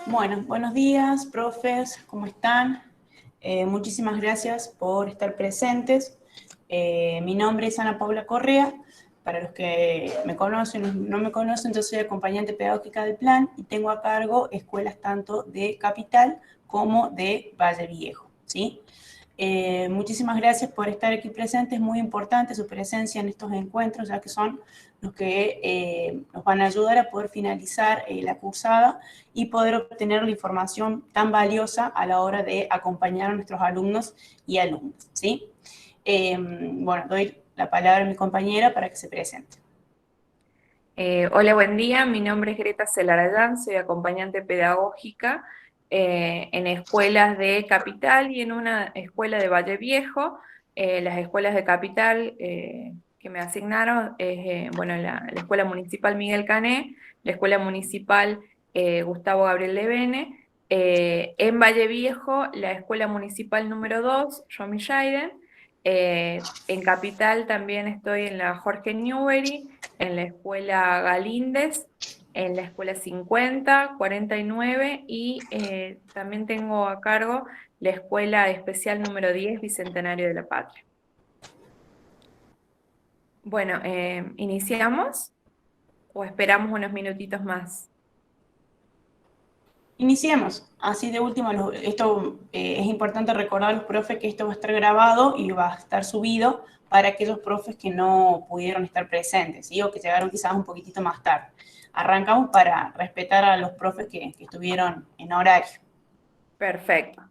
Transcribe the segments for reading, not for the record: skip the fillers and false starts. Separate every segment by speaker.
Speaker 1: Bueno, buenos días, profes, ¿cómo están? Muchísimas gracias por estar presentes. Mi nombre es Ana Paula Correa. Para los que me conocen o no me conocen, yo soy acompañante pedagógica del plan y tengo a cargo escuelas tanto de Capital como de Valle Viejo, ¿sí? Muchísimas gracias por estar aquí presentes. Es muy importante su presencia en estos encuentros, ya que son los que nos van a ayudar a poder finalizar la cursada y poder obtener la información tan valiosa a la hora de acompañar a nuestros alumnos y alumnas, ¿sí? Bueno, doy la palabra a mi compañera para que se presente.
Speaker 2: Hola, buen día. Mi nombre es Greta Celarayán, soy acompañante pedagógica en escuelas de Capital y en una escuela de Valle Viejo. Las escuelas de Capital que me asignaron es bueno, la Escuela Municipal Miguel Cané, la Escuela Municipal Gustavo Gabriel Levene, en Valle Viejo, la Escuela Municipal número 2, Romy Scheiden. En Capital también estoy en la Jorge Newbery, en la escuela Galíndez, en la escuela 50, 49 y también tengo a cargo la escuela especial número 10, Bicentenario de la Patria. Bueno, ¿iniciamos o esperamos unos minutitos más?
Speaker 1: Iniciemos. Así de último, esto es importante recordar a los profes que esto va a estar grabado y va a estar subido para aquellos profes que no pudieron estar presentes, ¿sí? O que llegaron quizás un poquitito más tarde. Arrancamos para respetar a los profes que estuvieron en horario.
Speaker 2: Perfecto.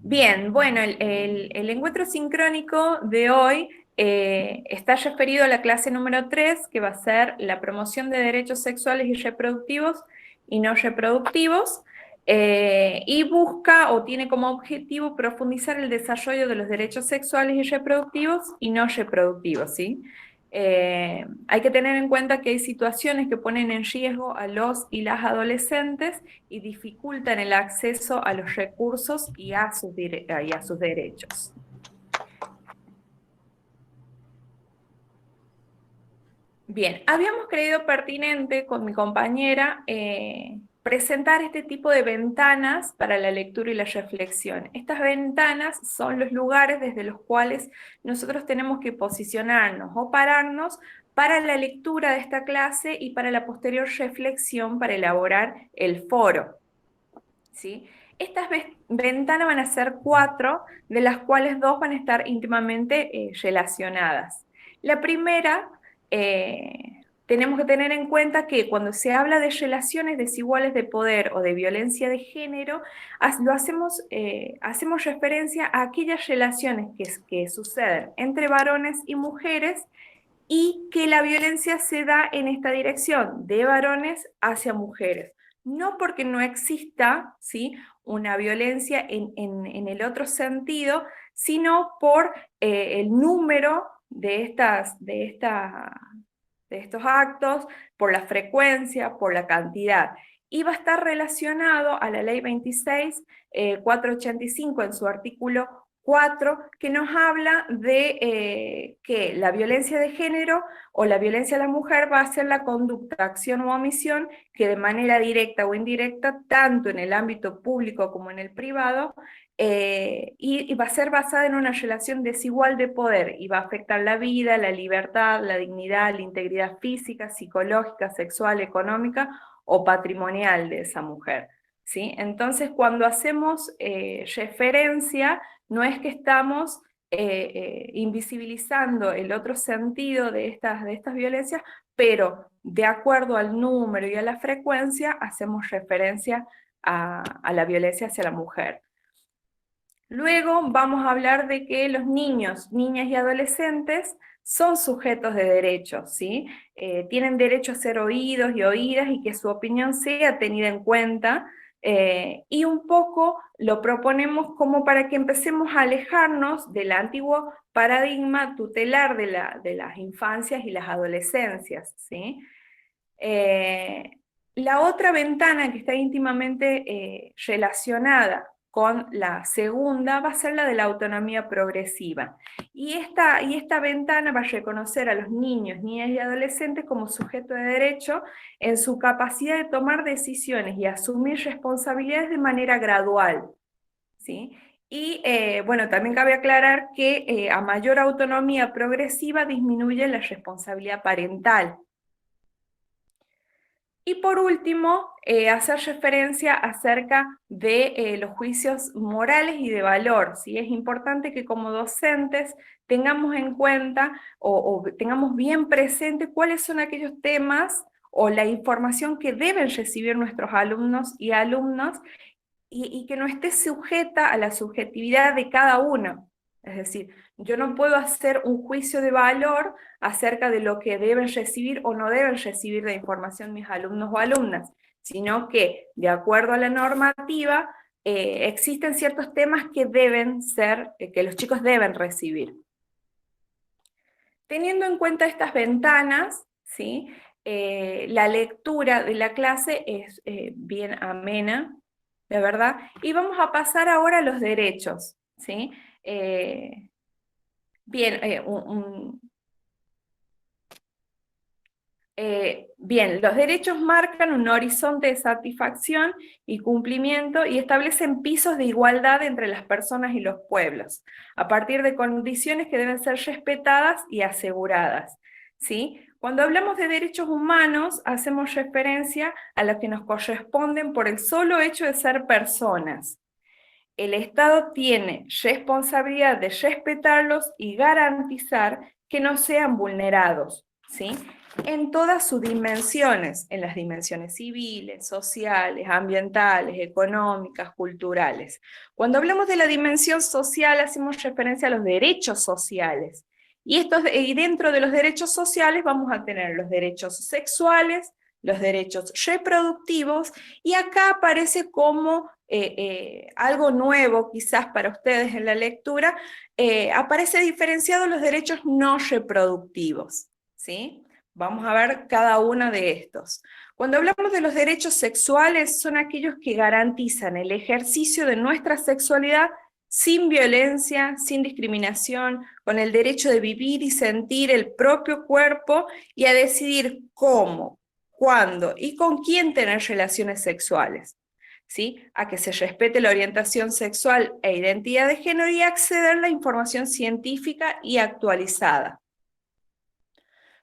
Speaker 2: Bien, bueno, el encuentro sincrónico de hoy está referido a la clase número 3, que va a ser la promoción de derechos sexuales y reproductivos y no reproductivos, y busca o tiene como objetivo profundizar el desarrollo de los derechos sexuales y reproductivos y no reproductivos, ¿sí? Hay que tener en cuenta que hay situaciones que ponen en riesgo a los y las adolescentes y dificultan el acceso a los recursos y a sus derechos. Bien, habíamos creído pertinente con mi compañera presentar este tipo de ventanas para la lectura y la reflexión. Estas ventanas son los lugares desde los cuales nosotros tenemos que posicionarnos o pararnos para la lectura de esta clase y para la posterior reflexión para elaborar el foro, ¿sí? Estas ventanas van a ser 4, de las cuales 2 van a estar íntimamente relacionadas. La primera, tenemos que tener en cuenta que cuando se habla de relaciones desiguales de poder o de violencia de género, hacemos referencia a aquellas relaciones que suceden entre varones y mujeres y que la violencia se da en esta dirección, de varones hacia mujeres. No porque no exista, ¿sí?, una violencia en el otro sentido, sino por el número de estos actos, por la frecuencia, por la cantidad. Y va a estar relacionado a la ley 26, 485 en su artículo 4, que nos habla de que la violencia de género o la violencia a la mujer va a ser la conducta, acción o omisión que de manera directa o indirecta, tanto en el ámbito público como en el privado, y va a ser basada en una relación desigual de poder y va a afectar la vida, la libertad, la dignidad, la integridad física, psicológica, sexual, económica o patrimonial de esa mujer, ¿sí? Entonces, cuando hacemos referencia, no es que estamos invisibilizando el otro sentido de estas violencias, pero de acuerdo al número y a la frecuencia, hacemos referencia a la violencia hacia la mujer. Luego vamos a hablar de que los niños, niñas y adolescentes son sujetos de derechos, ¿sí? Tienen derecho a ser oídos y oídas y que su opinión sea tenida en cuenta, y un poco lo proponemos como para que empecemos a alejarnos del antiguo paradigma tutelar de las infancias y las adolescencias, ¿sí? La otra ventana que está íntimamente relacionada con la segunda, va a ser la de la autonomía progresiva. Y esta ventana va a reconocer a los niños, niñas y adolescentes como sujeto de derecho en su capacidad de tomar decisiones y asumir responsabilidades de manera gradual, ¿sí? Y bueno, también cabe aclarar que a mayor autonomía progresiva disminuye la responsabilidad parental. Y por último, hacer referencia acerca de los juicios morales y de valor, ¿sí? Es importante que como docentes tengamos en cuenta o tengamos bien presente cuáles son aquellos temas o la información que deben recibir nuestros alumnos y alumnas y que no esté sujeta a la subjetividad de cada uno. Es decir, yo no puedo hacer un juicio de valor acerca de lo que deben recibir o no deben recibir de información mis alumnos o alumnas, sino que, de acuerdo a la normativa, existen ciertos temas que deben ser, que los chicos deben recibir. Teniendo en cuenta estas ventanas, ¿sí? La lectura de la clase es bien amena, de verdad, y vamos a pasar ahora a los derechos, ¿sí? Bien, los derechos marcan un horizonte de satisfacción y cumplimiento y establecen pisos de igualdad entre las personas y los pueblos, a partir de condiciones que deben ser respetadas y aseguradas, ¿sí? Cuando hablamos de derechos humanos, hacemos referencia a los que nos corresponden por el solo hecho de ser personas. El Estado tiene responsabilidad de respetarlos y garantizar que no sean vulnerados, ¿sí? En todas sus dimensiones, en las dimensiones civiles, sociales, ambientales, económicas, culturales. Cuando hablamos de la dimensión social, hacemos referencia a los derechos sociales. Y dentro de los derechos sociales vamos a tener los derechos sexuales, los derechos reproductivos, y acá aparece como algo nuevo quizás para ustedes en la lectura, aparece diferenciado los derechos no reproductivos, ¿sí? Vamos a ver cada uno de estos. Cuando hablamos de los derechos sexuales, son aquellos que garantizan el ejercicio de nuestra sexualidad sin violencia, sin discriminación, con el derecho de vivir y sentir el propio cuerpo y a decidir cómo, cuándo y con quién tener relaciones sexuales, ¿sí? A que se respete la orientación sexual e identidad de género y acceder a la información científica y actualizada.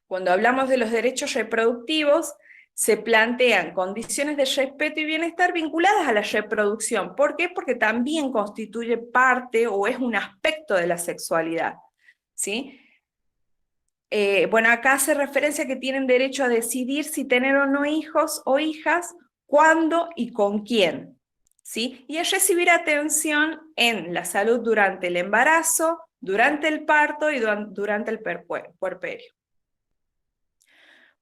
Speaker 2: Cuando hablamos de los derechos reproductivos, se plantean condiciones de respeto y bienestar vinculadas a la reproducción. ¿Por qué? Porque también constituye parte o es un aspecto de la sexualidad, ¿sí? Bueno, acá hace referencia a que tienen derecho a decidir si tener o no hijos o hijas, cuándo y con quién, ¿sí? Y a recibir atención en la salud durante el embarazo, durante el parto y durante el puerperio.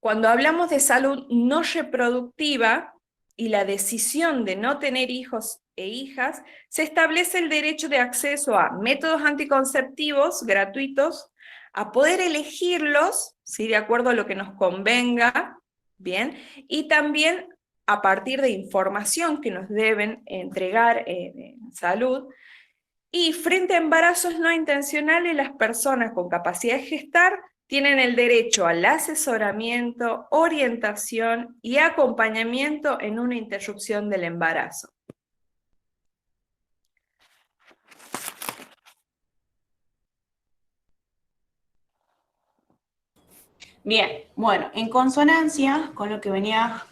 Speaker 2: Cuando hablamos de salud no reproductiva y la decisión de no tener hijos e hijas, se establece el derecho de acceso a métodos anticonceptivos gratuitos, a poder elegirlos, ¿sí? De acuerdo a lo que nos convenga, ¿bien? Y también a partir de información que nos deben entregar en salud. Y frente a embarazos no intencionales, las personas con capacidad de gestar tienen el derecho al asesoramiento, orientación y acompañamiento en una interrupción del embarazo.
Speaker 1: Bien, bueno, en consonancia con lo que venía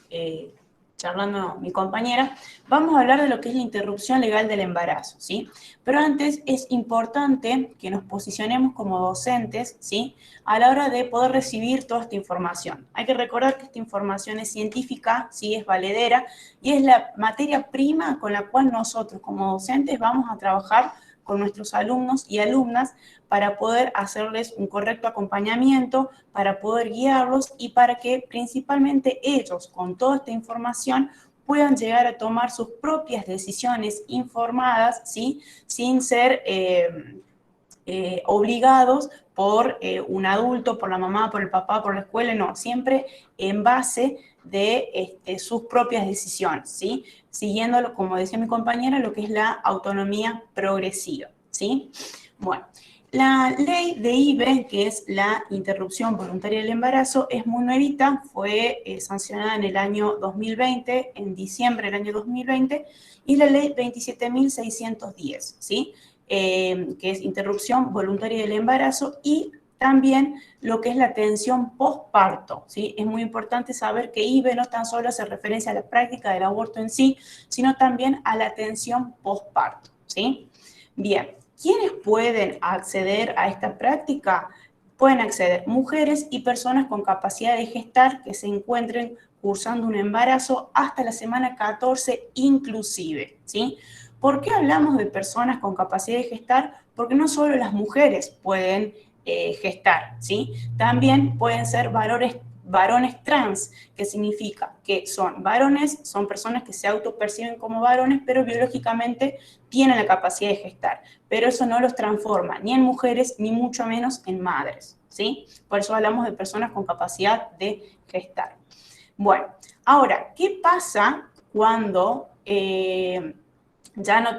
Speaker 1: charlando mi compañera, vamos a hablar de lo que es la interrupción legal del embarazo, ¿sí? Pero antes es importante que nos posicionemos como docentes, ¿sí? A la hora de poder recibir toda esta información. Hay que recordar que esta información es científica, ¿sí? Es valedera y es la materia prima con la cual nosotros como docentes vamos a trabajar con nuestros alumnos y alumnas para poder hacerles un correcto acompañamiento, para poder guiarlos y para que principalmente ellos, con toda esta información, puedan llegar a tomar sus propias decisiones informadas, ¿sí? Sin ser obligados por un adulto, por la mamá, por el papá, por la escuela, no, siempre en base de sus propias decisiones, ¿sí? Siguiendo, como decía mi compañera, lo que es la autonomía progresiva, ¿sí? Bueno, la ley de IVE, que es la interrupción voluntaria del embarazo, es muy nuevita, fue sancionada en el año 2020, en diciembre del año 2020, y la ley 27.610, ¿sí? Que es interrupción voluntaria del embarazo, y también lo que es la atención postparto, ¿sí? Es muy importante saber que IVE no tan solo hace referencia a la práctica del aborto en sí, sino también a la atención postparto, ¿sí? Bien, ¿quiénes pueden acceder a esta práctica? Pueden acceder mujeres y personas con capacidad de gestar que se encuentren cursando un embarazo hasta la semana 14 inclusive, ¿sí? ¿Por qué hablamos de personas con capacidad de gestar? Porque no solo las mujeres pueden gestar, ¿sí? También pueden ser varones trans, que significa que son varones, son personas que se autoperciben como varones, pero biológicamente tienen la capacidad de gestar, pero eso no los transforma ni en mujeres, ni mucho menos en madres, ¿sí? Por eso hablamos de personas con capacidad de gestar. Bueno, ahora, ¿qué pasa cuando ya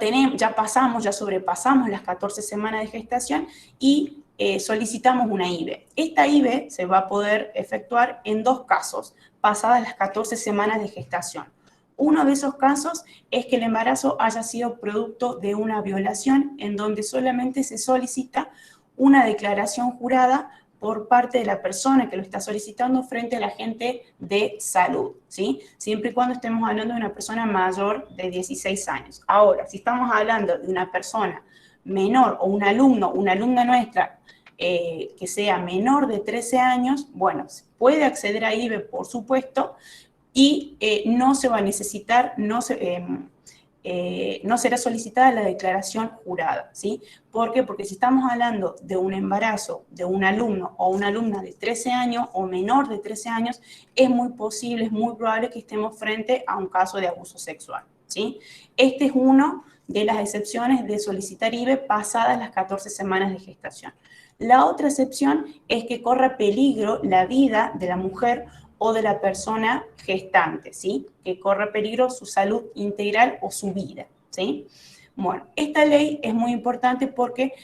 Speaker 1: sobrepasamos las 14 semanas de gestación y solicitamos una IVE? Esta IVE se va a poder efectuar en dos casos, pasadas las 14 semanas de gestación. Uno de esos casos es que el embarazo haya sido producto de una violación, en donde solamente se solicita una declaración jurada por parte de la persona que lo está solicitando frente al agente de salud, ¿sí? Siempre y cuando estemos hablando de una persona mayor de 16 años. Ahora, si estamos hablando de una persona menor o un alumno, una alumna nuestra que sea menor de 13 años, bueno, puede acceder a IVE, por supuesto, y no se va a necesitar, no será solicitada la declaración jurada, ¿sí? ¿Por qué? Porque si estamos hablando de un embarazo de un alumno o una alumna de 13 años o menor de 13 años, es muy posible, es muy probable que estemos frente a un caso de abuso sexual, ¿sí? Este es uno de las excepciones de solicitar IVE pasadas las 14 semanas de gestación. La otra excepción es que corra peligro la vida de la mujer o de la persona gestante, ¿sí? Que corre peligro su salud integral o su vida, ¿sí? Bueno, esta ley es muy importante porque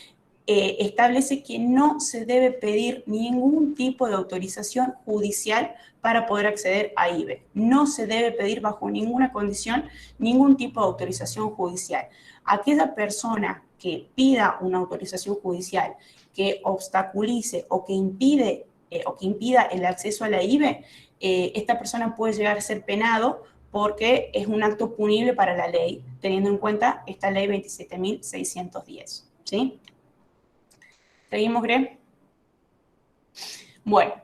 Speaker 1: establece que no se debe pedir ningún tipo de autorización judicial para poder acceder a IVE. No se debe pedir bajo ninguna condición ningún tipo de autorización judicial. Aquella persona que pida una autorización judicial que obstaculice o que impida el acceso a la IVE, esta persona puede llegar a ser penado porque es un acto punible para la ley, teniendo en cuenta esta ley 27.610, ¿sí? ¿Seguimos, Gre? Bueno,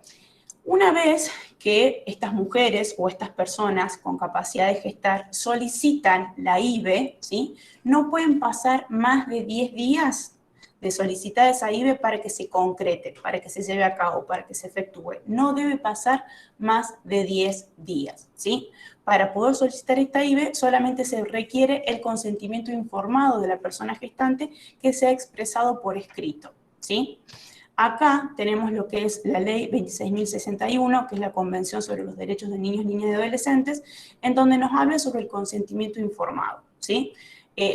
Speaker 1: una vez que estas mujeres o estas personas con capacidad de gestar solicitan la IVE, ¿sí? No pueden pasar más de 10 días de solicitar esa IVE para que se concrete, para que se lleve a cabo, para que se efectúe. No debe pasar más de 10 días, ¿sí? Para poder solicitar esta IVE solamente se requiere el consentimiento informado de la persona gestante que sea expresado por escrito, ¿sí? Acá tenemos lo que es la ley 26.061, que es la Convención sobre los Derechos de Niños, Niñas y Adolescentes, en donde nos habla sobre el consentimiento informado, ¿sí?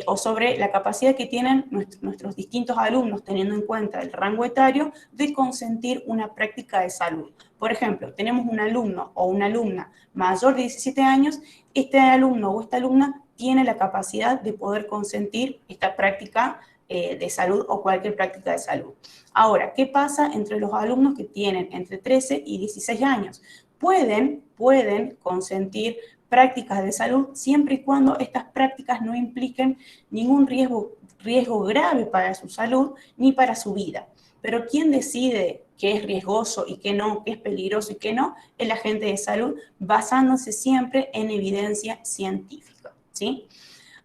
Speaker 1: O sobre la capacidad que tienen nuestros distintos alumnos, teniendo en cuenta el rango etario, de consentir una práctica de salud. Por ejemplo, tenemos un alumno o una alumna mayor de 17 años, este alumno o esta alumna tiene la capacidad de poder consentir esta práctica de salud o cualquier práctica de salud. Ahora, ¿qué pasa entre los alumnos que tienen entre 13 y 16 años? Pueden consentir prácticas de salud siempre y cuando estas prácticas no impliquen ningún riesgo grave para su salud ni para su vida. Pero ¿quién decide qué es riesgoso y qué no, qué es peligroso y qué no? El agente de salud, basándose siempre en evidencia científica, ¿sí?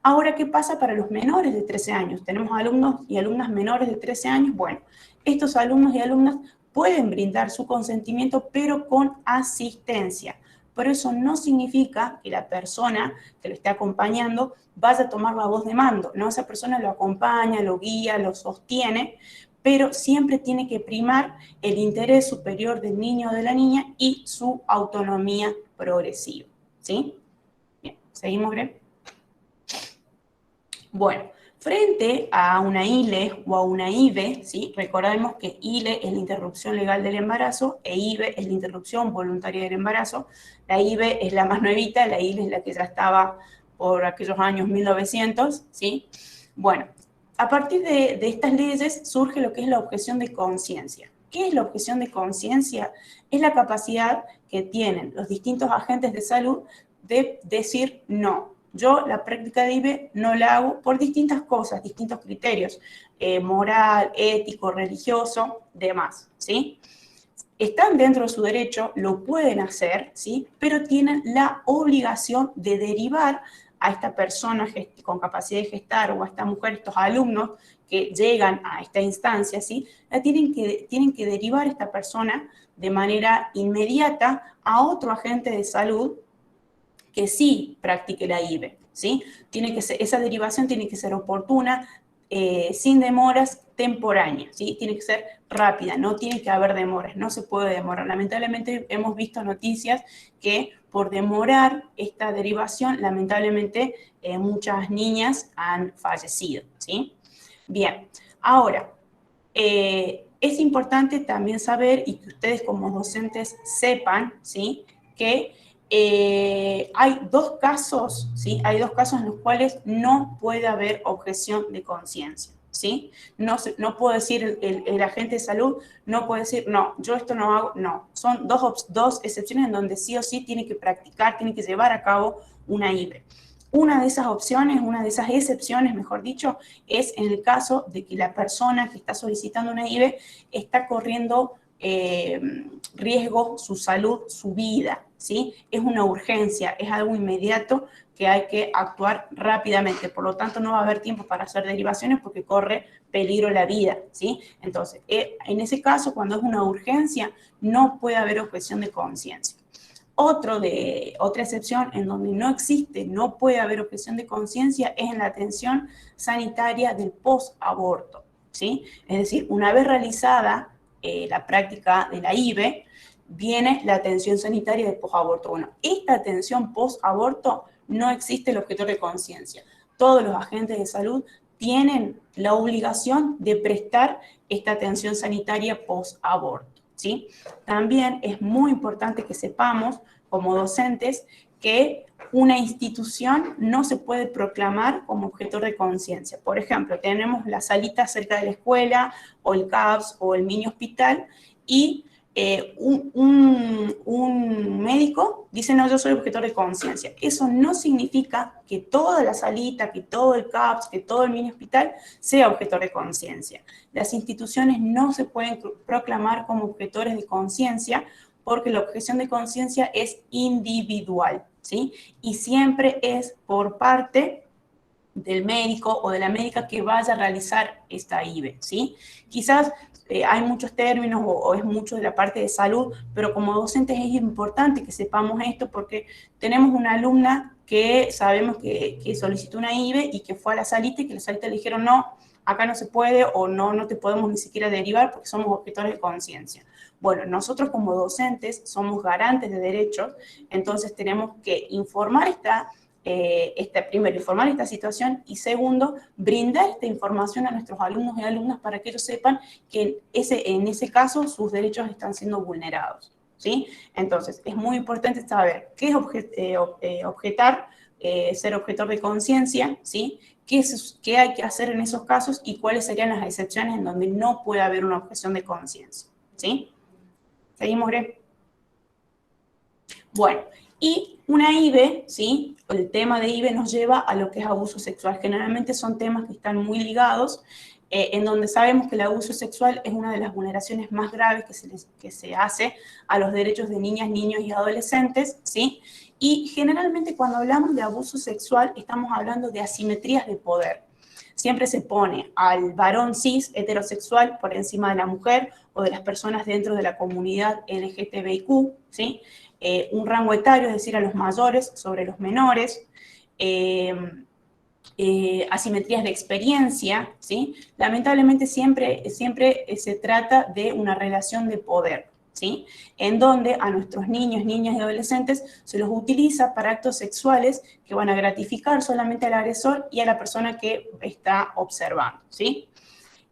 Speaker 1: Ahora, ¿qué pasa para los menores de 13 años? Tenemos alumnos y alumnas menores de 13 años. Bueno, estos alumnos y alumnas pueden brindar su consentimiento, pero con asistencia. Pero eso no significa que la persona que lo esté acompañando vaya a tomar la voz de mando, ¿no? Esa persona lo acompaña, lo guía, lo sostiene, pero siempre tiene que primar el interés superior del niño o de la niña y su autonomía progresiva, ¿sí? Bien, ¿seguimos, Gre? Bueno, frente a una ILE o a una IVE, ¿sí? Recordemos que ILE es la interrupción legal del embarazo e IVE es la interrupción voluntaria del embarazo. La IVE es la más nuevita, la ILE es la que ya estaba por aquellos años 1900, ¿sí? Bueno, a partir de estas leyes surge lo que es la objeción de conciencia. ¿Qué es la objeción de conciencia? Es la capacidad que tienen los distintos agentes de salud de decir no. Yo la práctica de IVE no la hago por distintas cosas, distintos criterios, moral, ético, religioso, demás, ¿sí? Están dentro de su derecho, lo pueden hacer, ¿sí? Pero tienen la obligación de derivar a esta persona con capacidad de gestar o a esta mujer, estos alumnos que llegan a esta instancia, ¿sí? Tienen que derivar a esta persona de manera inmediata a otro agente de salud que sí practique la IVE, ¿sí? Esa derivación tiene que ser oportuna, sin demoras, temporánea, ¿sí? Tiene que ser rápida, no tiene que haber demoras, no se puede demorar. Lamentablemente hemos visto noticias que por demorar esta derivación, lamentablemente muchas niñas han fallecido, ¿sí? Bien, ahora, es importante también saber y que ustedes como docentes sepan, ¿sí? Que hay dos casos, ¿sí? Hay dos casos en los cuales no puede haber objeción de conciencia, ¿sí? No puedo decir, el agente de salud no puede decir, no, yo esto no hago, no. Son dos excepciones en donde sí o sí tiene que practicar, tiene que llevar a cabo una IVE. Una de esas opciones, una de esas excepciones, mejor dicho, es en el caso de que la persona que está solicitando una IVE está corriendo riesgo su salud, su vida, ¿sí? Es una urgencia, es algo inmediato que hay que actuar rápidamente. Por lo tanto, no va a haber tiempo para hacer derivaciones porque corre peligro la vida, ¿sí? Entonces, en ese caso, cuando es una urgencia, no puede haber objeción de conciencia. Otra excepción en donde no existe, no puede haber objeción de conciencia es en la atención sanitaria del post-aborto, ¿sí? Es decir, una vez realizada la práctica de la IVE, viene la atención sanitaria del post-aborto. Bueno, esta atención post-aborto no existe el objetor de conciencia. Todos los agentes de salud tienen la obligación de prestar esta atención sanitaria post-aborto, ¿sí? También es muy importante que sepamos, como docentes, que una institución no se puede proclamar como objetor de conciencia. Por ejemplo, tenemos la salita cerca de la escuela, o el CAPS, o el mini hospital, y un médico dice, no, yo soy objetor de conciencia. Eso no significa que toda la salita, que todo el CAPS, que todo el mini hospital sea objetor de conciencia. Las instituciones no se pueden proclamar como objetores de conciencia porque la objeción de conciencia es individual, ¿sí? Y siempre es por parte del médico o de la médica que vaya a realizar esta IVE, ¿sí? Quizás hay muchos términos o es mucho de la parte de salud, pero como docentes es importante que sepamos esto porque tenemos una alumna que sabemos que solicitó una IVE y que fue a la salita y que la salita le dijeron no, acá no se puede o no te podemos ni siquiera derivar porque somos objetores de conciencia. Bueno, nosotros como docentes somos garantes de derechos, entonces tenemos que informar primero, informar esta situación y segundo, brindar esta información a nuestros alumnos y alumnas para que ellos sepan que en ese caso sus derechos están siendo vulnerados, ¿sí? Entonces, es muy importante saber qué es objetar, ser objetor de conciencia, ¿sí? ¿Qué hay que hacer en esos casos y cuáles serían las excepciones en donde no puede haber una objeción de conciencia, ¿sí? ¿Seguimos, Gre? Bueno, y una IVE, ¿sí? El tema de IVE nos lleva a lo que es abuso sexual. Generalmente son temas que están muy ligados, en donde sabemos que el abuso sexual es una de las vulneraciones más graves que se hace a los derechos de niñas, niños y adolescentes, ¿sí? Y generalmente cuando hablamos de abuso sexual estamos hablando de asimetrías de poder. Siempre se pone al varón cis heterosexual por encima de la mujer o de las personas dentro de la comunidad LGTBIQ, ¿sí? Un rango etario, es decir, a los mayores sobre los menores, asimetrías de experiencia, ¿sí? Lamentablemente siempre se trata de una relación de poder, ¿sí? En donde a nuestros niños, niñas y adolescentes se los utiliza para actos sexuales que van a gratificar solamente al agresor y a la persona que está observando, ¿sí?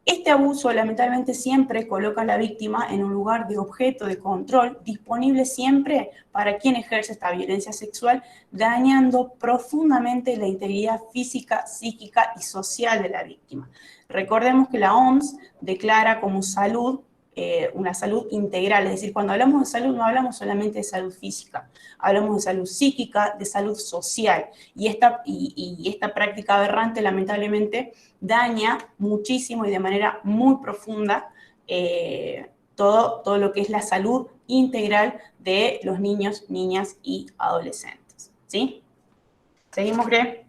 Speaker 1: Este abuso lamentablemente siempre coloca a la víctima en un lugar de objeto de control disponible siempre para quien ejerce esta violencia sexual, dañando profundamente la integridad física, psíquica y social de la víctima. Recordemos que la OMS declara como salud una salud integral, es decir, cuando hablamos de salud no hablamos solamente de salud física, hablamos de salud psíquica, de salud social, y esta práctica aberrante lamentablemente daña muchísimo y de manera muy profunda todo lo que es la salud integral de los niños, niñas y adolescentes, ¿sí? ¿Seguimos, Gre?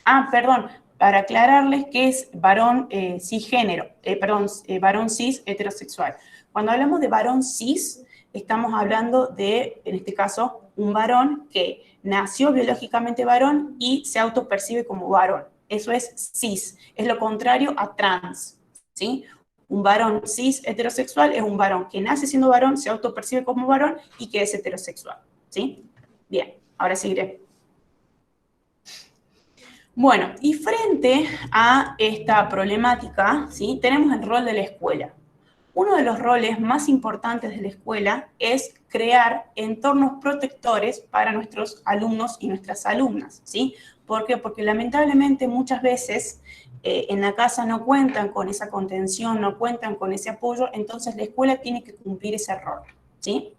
Speaker 1: Ah, perdón, para aclararles que es varón cisgénero, varón cis heterosexual. Cuando hablamos de varón cis, estamos hablando de, en este caso, un varón que nació biológicamente varón y se autopercibe como varón. Eso es cis, es lo contrario a trans, ¿sí? Un varón cis heterosexual es un varón que nace siendo varón, se autopercibe como varón y que es heterosexual, ¿sí? Bien, ahora seguiré. Bueno, y frente a esta problemática, ¿sí? Tenemos el rol de la escuela. Uno de los roles más importantes de la escuela es crear entornos protectores para nuestros alumnos y nuestras alumnas, ¿sí? ¿Por qué? Porque lamentablemente muchas veces en la casa no cuentan con esa contención, no cuentan con ese apoyo, entonces la escuela tiene que cumplir ese rol, ¿sí?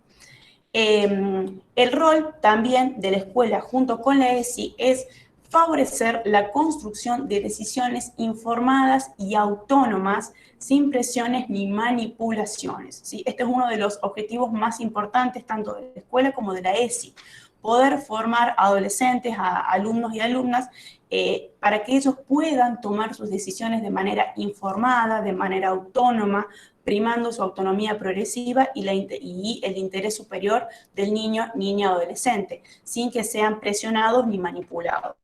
Speaker 1: El rol también de la escuela junto con la ESI es favorecer la construcción de decisiones informadas y autónomas sin presiones ni manipulaciones, ¿sí? Este es uno de los objetivos más importantes tanto de la escuela como de la ESI, poder formar adolescentes, alumnos y alumnas para que ellos puedan tomar sus decisiones de manera informada, de manera autónoma, primando su autonomía progresiva y el interés superior del niño, niña o adolescente, sin que sean presionados ni manipulados,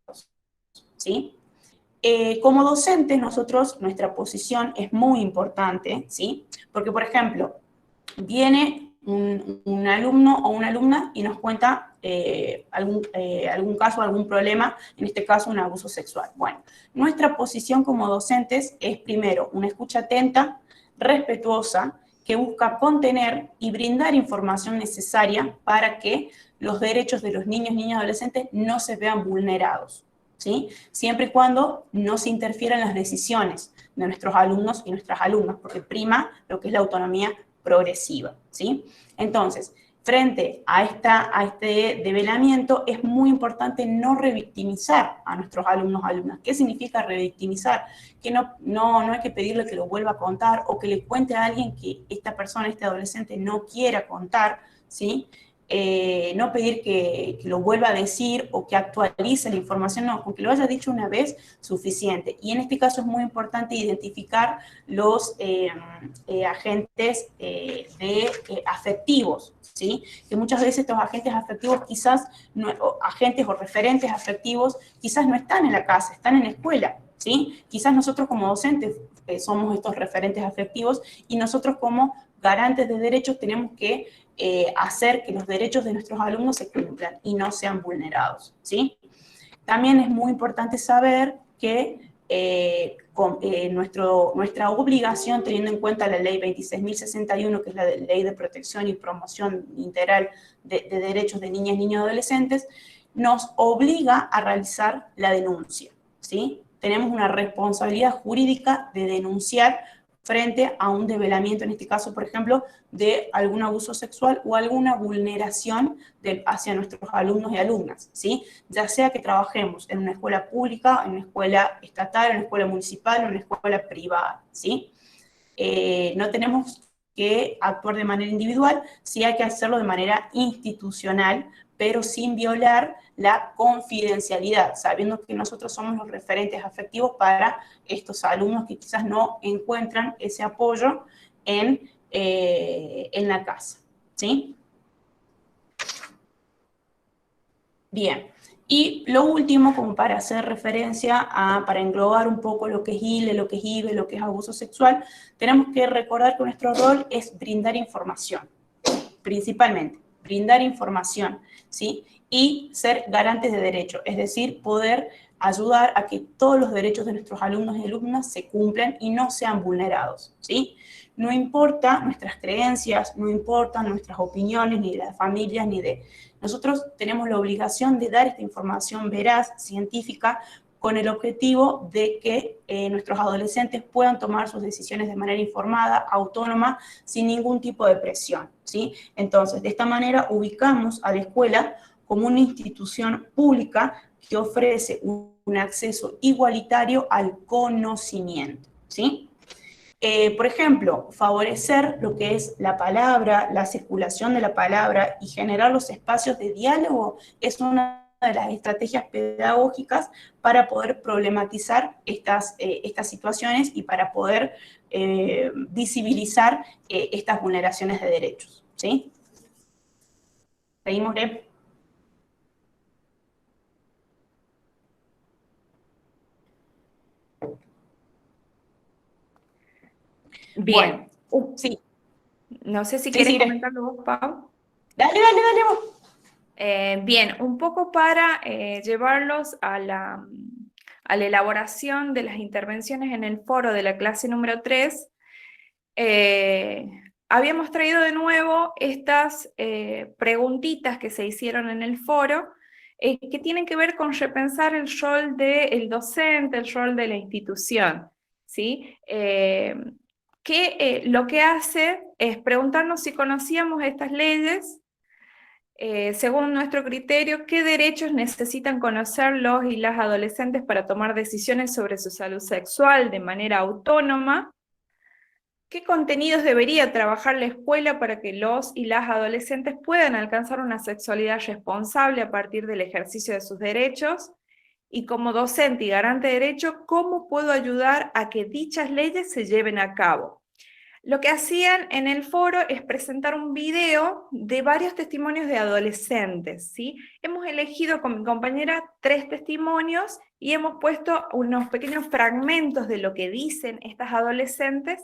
Speaker 1: ¿sí? Como docentes, nuestra posición es muy importante, ¿sí? Porque, por ejemplo, viene un alumno o una alumna y nos cuenta algún caso, algún problema, en este caso un abuso sexual. Bueno, nuestra posición como docentes es primero una escucha atenta, respetuosa, que busca contener y brindar información necesaria para que los derechos de los niños, niñas y adolescentes no se vean vulnerados, ¿sí? Siempre y cuando no se interfieran las decisiones de nuestros alumnos y nuestras alumnas, porque prima lo que es la autonomía progresiva, ¿sí? Entonces, frente a este develamiento, es muy importante no revictimizar a nuestros alumnos o alumnas. ¿Qué significa revictimizar? Que no hay que pedirle que lo vuelva a contar o que le cuente a alguien que esta persona, este adolescente, no quiera contar, ¿sí? No pedir que lo vuelva a decir o que actualice la información, no, con que lo haya dicho una vez, suficiente. Y en este caso es muy importante identificar los agentes afectivos, ¿sí? Que muchas veces estos agentes afectivos quizás, agentes o referentes afectivos, quizás no están en la casa, están en la escuela, ¿sí? Quizás nosotros como docentes somos estos referentes afectivos y nosotros como garantes de derechos tenemos que hacer que los derechos de nuestros alumnos se cumplan y no sean vulnerados, ¿sí? También es muy importante saber que nuestra obligación, teniendo en cuenta la ley 26.061, que es la ley de protección y promoción integral de derechos de niñas, niños y adolescentes, nos obliga a realizar la denuncia, ¿sí? Tenemos una responsabilidad jurídica de denunciar frente a un develamiento, en este caso, por ejemplo, de algún abuso sexual o alguna vulneración hacia nuestros alumnos y alumnas, ¿sí? Ya sea que trabajemos en una escuela pública, en una escuela estatal, en una escuela municipal, en una escuela privada, ¿sí? No tenemos que actuar de manera individual, sí hay que hacerlo de manera institucional, pero sin violar la confidencialidad, sabiendo que nosotros somos los referentes afectivos para estos alumnos que quizás no encuentran ese apoyo en la casa, ¿sí? Bien, Y lo último, como para hacer referencia para englobar un poco lo que es ILE, lo que es IBE, lo que es abuso sexual, tenemos que recordar que nuestro rol es brindar información, principalmente, brindar información, ¿sí? Y ser garantes de derechos, es decir, poder ayudar a que todos los derechos de nuestros alumnos y alumnas se cumplan y no sean vulnerados, ¿sí? No importa nuestras creencias, no importan nuestras opiniones, ni de las familias, ni de... Nosotros tenemos la obligación de dar esta información veraz, científica, con el objetivo de que nuestros adolescentes puedan tomar sus decisiones de manera informada, autónoma, sin ningún tipo de presión, ¿sí? Entonces, de esta manera ubicamos a la escuela como una institución pública que ofrece un acceso igualitario al conocimiento, ¿sí? Por ejemplo, favorecer lo que es la palabra, la circulación de la palabra y generar los espacios de diálogo es una de las estrategias pedagógicas para poder problematizar estas situaciones y para poder visibilizar estas vulneraciones de derechos, ¿sí? ¿Seguimos, Greg? Bueno,
Speaker 2: Bien,
Speaker 1: sí,
Speaker 2: no sé si
Speaker 1: sí,
Speaker 2: querés
Speaker 1: sí, Greg.
Speaker 2: comentarlo vos, Pau.
Speaker 1: Dale, dale, dale vos.
Speaker 2: Bien, un poco para llevarlos a la elaboración de las intervenciones en el foro de la clase número 3, habíamos traído de nuevo estas preguntitas que se hicieron en el foro, que tienen que ver con repensar el rol del docente, el rol de la institución, ¿sí? Que lo que hace es preguntarnos si conocíamos estas leyes, según nuestro criterio, qué derechos necesitan conocer los y las adolescentes para tomar decisiones sobre su salud sexual de manera autónoma, qué contenidos debería trabajar la escuela para que los y las adolescentes puedan alcanzar una sexualidad responsable a partir del ejercicio de sus derechos, y como docente y garante de derechos, cómo puedo ayudar a que dichas leyes se lleven a cabo. Lo que hacían en el foro es presentar un video de varios testimonios de adolescentes, ¿sí? Hemos elegido con mi compañera 3 testimonios y hemos puesto unos pequeños fragmentos de lo que dicen estas adolescentes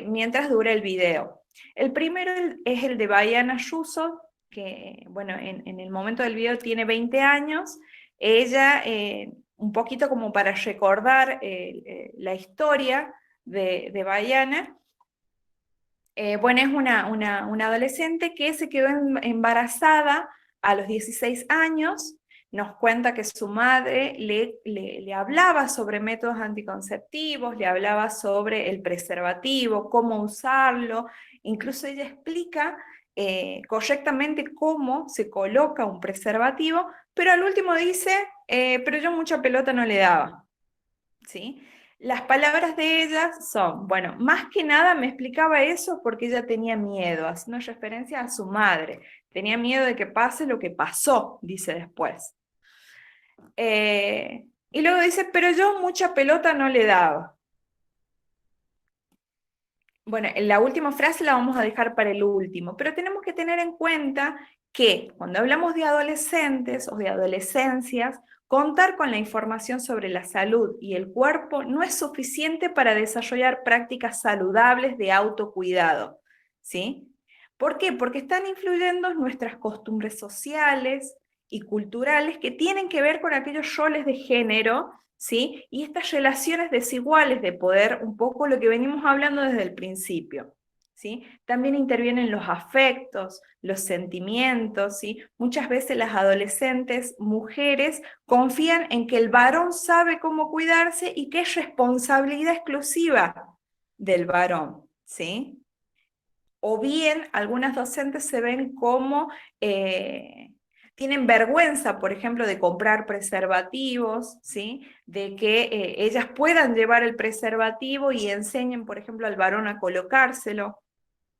Speaker 2: mientras dura el video. El primero es el de Baiana Ayuso, que bueno, en el momento del video tiene 20 años. Ella, un poquito como para recordar la historia de Baiana, bueno, es una adolescente que se quedó embarazada a los 16 años, nos cuenta que su madre le hablaba sobre métodos anticonceptivos, le hablaba sobre el preservativo, cómo usarlo, incluso ella explica correctamente cómo se coloca un preservativo, pero al último dice, pero yo mucha pelota no le daba, ¿sí? Las palabras de ella son, bueno, más que nada me explicaba eso porque ella tenía miedo, haciendo referencia a su madre. Tenía miedo de que pase lo que pasó, dice después. Y luego dice, pero yo mucha pelota no le daba. Bueno, la última frase la vamos a dejar para el último, pero tenemos que tener en cuenta que cuando hablamos de adolescentes o de adolescencias, contar con la información sobre la salud y el cuerpo no es suficiente para desarrollar prácticas saludables de autocuidado, ¿sí? ¿Por qué? Porque están influyendo nuestras costumbres sociales y culturales que tienen que ver con aquellos roles de género, ¿sí? Y estas relaciones desiguales de poder, un poco lo que venimos hablando desde el principio, ¿sí? También intervienen los afectos, los sentimientos, ¿sí? Muchas veces las adolescentes, mujeres, confían en que el varón sabe cómo cuidarse y que es responsabilidad exclusiva del varón, ¿sí? O bien algunas docentes se ven como tienen vergüenza, por ejemplo, de comprar preservativos, ¿sí? De que ellas puedan llevar el preservativo y enseñen, por ejemplo, al varón a colocárselo,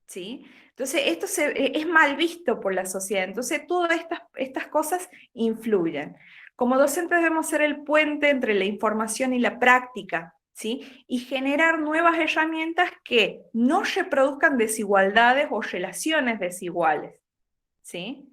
Speaker 2: ¿sí? Entonces, esto es mal visto por la sociedad. Entonces, todas estas cosas influyen. Como docentes debemos ser el puente entre la información y la práctica, ¿sí? Y generar nuevas herramientas que no reproduzcan desigualdades o relaciones desiguales, ¿sí?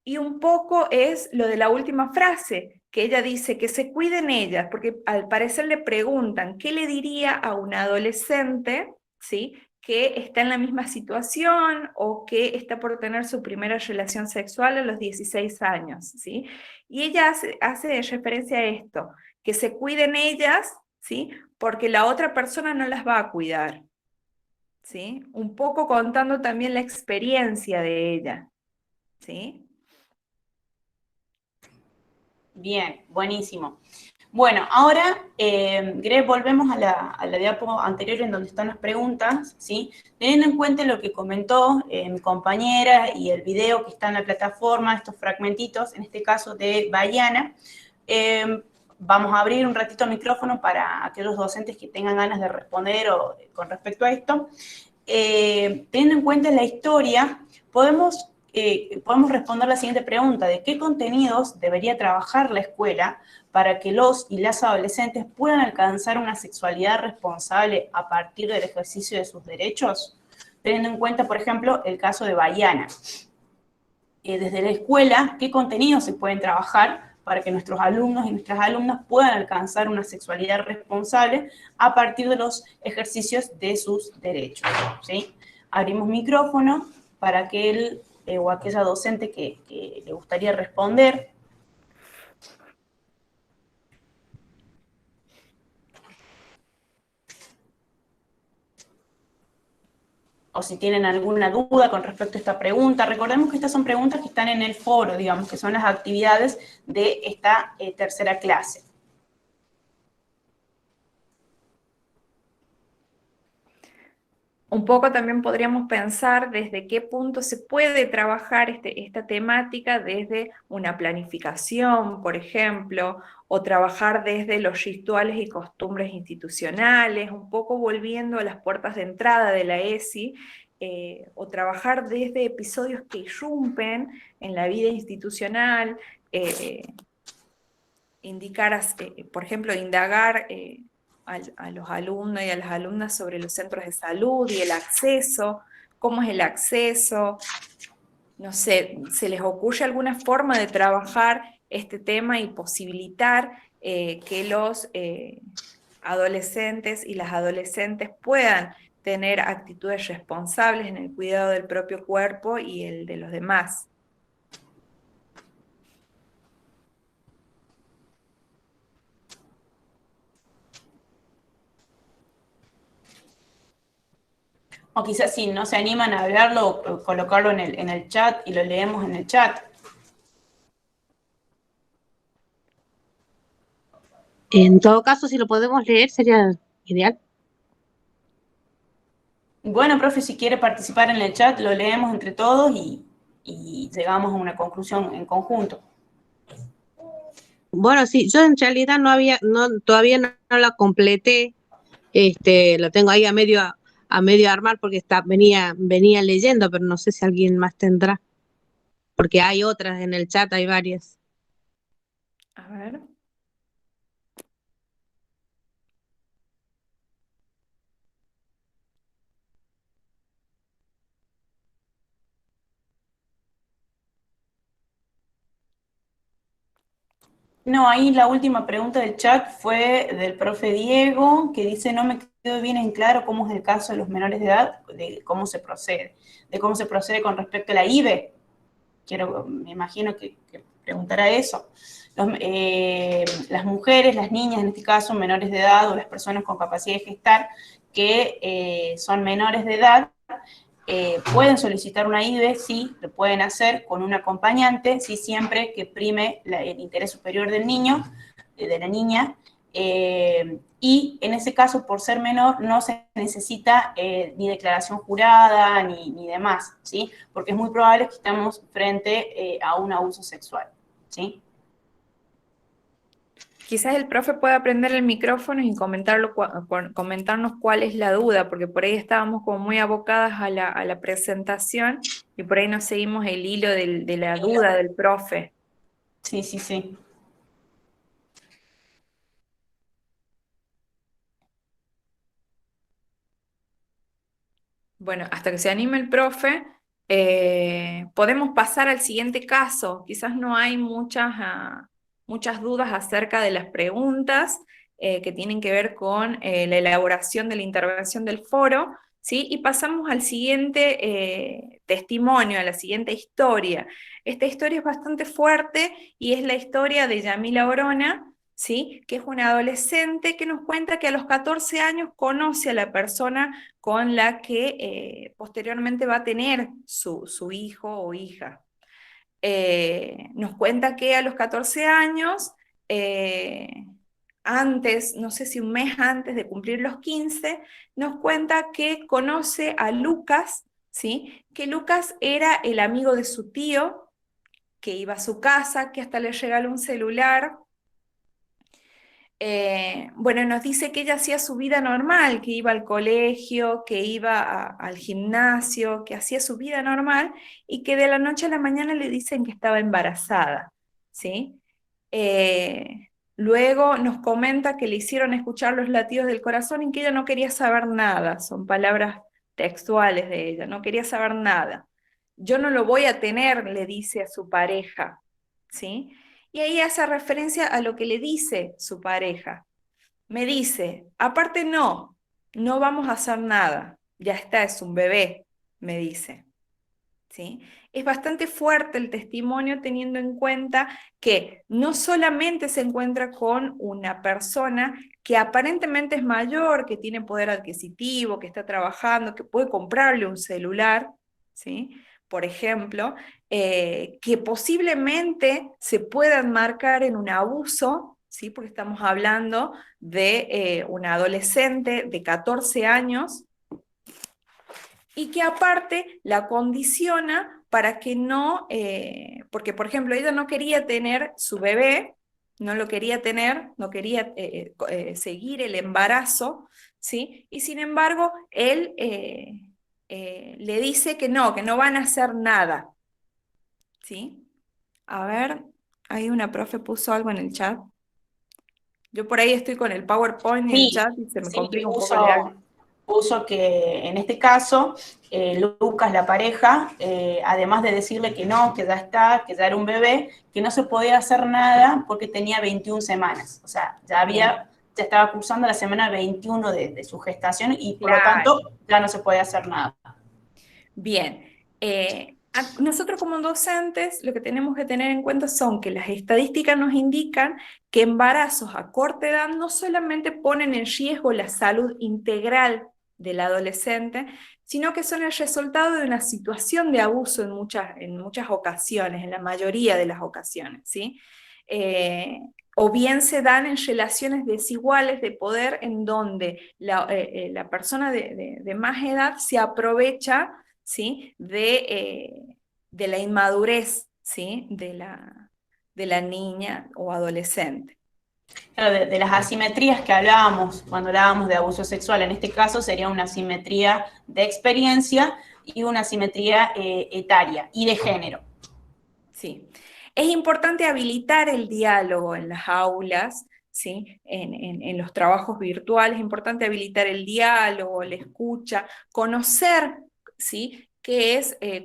Speaker 2: y un poco es lo de la última frase, que ella dice que se cuiden ellas, porque al parecer le preguntan qué le diría a una adolescente, ¿sí?, que está en la misma situación o que está por tener su primera relación sexual a los 16 años, ¿sí? Y ella hace referencia a esto, que se cuiden ellas, ¿sí?, porque la otra persona no las va a cuidar, ¿sí? Un poco contando también la experiencia de ella, ¿sí?
Speaker 1: Bien, buenísimo. Bueno, ahora, Gre, volvemos a la diapo anterior en donde están las preguntas, ¿sí? Teniendo en cuenta lo que comentó mi compañera y el video que está en la plataforma, estos fragmentitos, en este caso de Bayana, vamos a abrir un ratito el micrófono para aquellos docentes que tengan ganas de responder con respecto a esto. Teniendo en cuenta la historia, podemos responder la siguiente pregunta: ¿de qué contenidos debería trabajar la escuela para que los y las adolescentes puedan alcanzar una sexualidad responsable a partir del ejercicio de sus derechos? Teniendo en cuenta, por ejemplo, el caso de Bayana. Desde la escuela, ¿qué contenidos se pueden trabajar para que nuestros alumnos y nuestras alumnas puedan alcanzar una sexualidad responsable a partir de los ejercicios de sus derechos? ¿Sí? Abrimos micrófono para aquel o aquella docente que le gustaría responder. O si tienen alguna duda con respecto a esta pregunta. Recordemos que estas son preguntas que están en el foro, digamos, que son las actividades de esta tercera clase.
Speaker 2: Un poco también podríamos pensar desde qué punto se puede trabajar esta temática desde una planificación, por ejemplo, o trabajar desde los rituales y costumbres institucionales, un poco volviendo a las puertas de entrada de la ESI, o trabajar desde episodios que irrumpen en la vida institucional, indicar, por ejemplo, indagar a los alumnos y a las alumnas sobre los centros de salud y el acceso, cómo es el acceso, no sé, ¿se les ocurre alguna forma de trabajar este tema y posibilitar que los adolescentes y las adolescentes puedan tener actitudes responsables en el cuidado del propio cuerpo y el de los demás?
Speaker 1: O quizás si no se animan a hablarlo, colocarlo en el chat y lo leemos en el chat.
Speaker 3: En todo caso, si lo podemos leer, sería ideal.
Speaker 1: Bueno, profe, si quiere participar en el chat, lo leemos entre todos y llegamos a una conclusión en conjunto.
Speaker 3: Bueno, sí, yo en realidad todavía no la completé. Lo tengo ahí a medio armar porque venía leyendo, pero no sé si alguien más tendrá, porque hay otras en el chat, hay varias.
Speaker 2: A ver.
Speaker 1: No, ahí la última pregunta del chat fue del profe Diego, que dice: no me quedó bien en claro cómo es el caso de los menores de edad, de cómo se procede con respecto a la IVE. Me imagino que preguntará eso. Las mujeres, las niñas, en este caso, menores de edad, o las personas con capacidad de gestar, que son menores de edad, pueden solicitar una IVE, sí, lo pueden hacer con un acompañante, sí, siempre que prime el interés superior del niño, de la niña, y en ese caso, por ser menor, no se necesita ni declaración jurada ni demás, ¿sí? Porque es muy probable que estemos frente a un abuso sexual, ¿sí?
Speaker 2: Quizás el profe pueda prender el micrófono y comentarnos cuál es la duda, porque por ahí estábamos como muy abocadas a la presentación y por ahí no seguimos el hilo de la duda del profe.
Speaker 1: Sí, sí, sí.
Speaker 2: Bueno, hasta que se anime el profe, Podemos pasar al siguiente caso. Quizás no hay muchas dudas acerca de las preguntas que tienen que ver con la elaboración de la intervención del foro, ¿sí? Y pasamos al siguiente testimonio, a la siguiente historia. Esta historia es bastante fuerte y es la historia de Yamila Orona, ¿sí? Que es una adolescente que nos cuenta que a los 14 años conoce a la persona con la que posteriormente va a tener su hijo o hija. Nos cuenta que a los 14 años, antes, no sé si un mes antes de cumplir los 15, nos cuenta que conoce a Lucas, ¿sí? Que Lucas era el amigo de su tío, que iba a su casa, que hasta le regaló un celular. Bueno, nos dice que ella hacía su vida normal, que iba al colegio, que iba al gimnasio, que hacía su vida normal y que de la noche a la mañana le dicen que estaba embarazada, ¿sí? Luego nos comenta que le hicieron escuchar los latidos del corazón y que ella no quería saber nada, son palabras textuales de ella, no quería saber nada. Yo no lo voy a tener, le dice a su pareja, ¿sí? Y ahí hace referencia a lo que le dice su pareja. Me dice, aparte no vamos a hacer nada, ya está, es un bebé, me dice. ¿Sí? Es bastante fuerte el testimonio teniendo en cuenta que no solamente se encuentra con una persona que aparentemente es mayor, que tiene poder adquisitivo, que está trabajando, que puede comprarle un celular, ¿sí? Por ejemplo, que posiblemente se pueda enmarcar en un abuso, ¿sí? Porque estamos hablando de una adolescente de 14 años, y que aparte la condiciona para que no, porque por ejemplo ella no quería tener su bebé, no lo quería tener, no quería seguir el embarazo, ¿sí? Y sin embargo él le dice que no van a hacer nada, ¿sí? A ver, ahí una profe puso algo en el chat. Yo por ahí estoy con el PowerPoint y el
Speaker 1: Sí,
Speaker 2: chat y se me
Speaker 1: sí, que
Speaker 2: complica un poco leer.
Speaker 1: puso que en este caso, Lucas, la pareja, además de decirle que no, que ya está, que ya era un bebé, que no se podía hacer nada porque tenía 21 semanas. O sea, ya estaba cursando la semana 21 de su gestación y por lo
Speaker 2: Claro.
Speaker 1: tanto ya no se podía hacer nada.
Speaker 2: Bien, nosotros como docentes lo que tenemos que tener en cuenta son que las estadísticas nos indican que embarazos a corta edad no solamente ponen en riesgo la salud integral del adolescente, sino que son el resultado de una situación de abuso en muchas ocasiones, en la mayoría de las ocasiones, ¿sí? O bien se dan en relaciones desiguales de poder en donde la persona de más edad se aprovecha, ¿sí? De la inmadurez, ¿sí? De la niña o adolescente.
Speaker 1: Claro, de las asimetrías que hablábamos cuando hablábamos de abuso sexual, en este caso sería una asimetría de experiencia y una asimetría etaria y de género.
Speaker 2: Sí. Es importante habilitar el diálogo en las aulas, ¿sí? En los trabajos virtuales, es importante habilitar el diálogo, la escucha, conocer, ¿sí?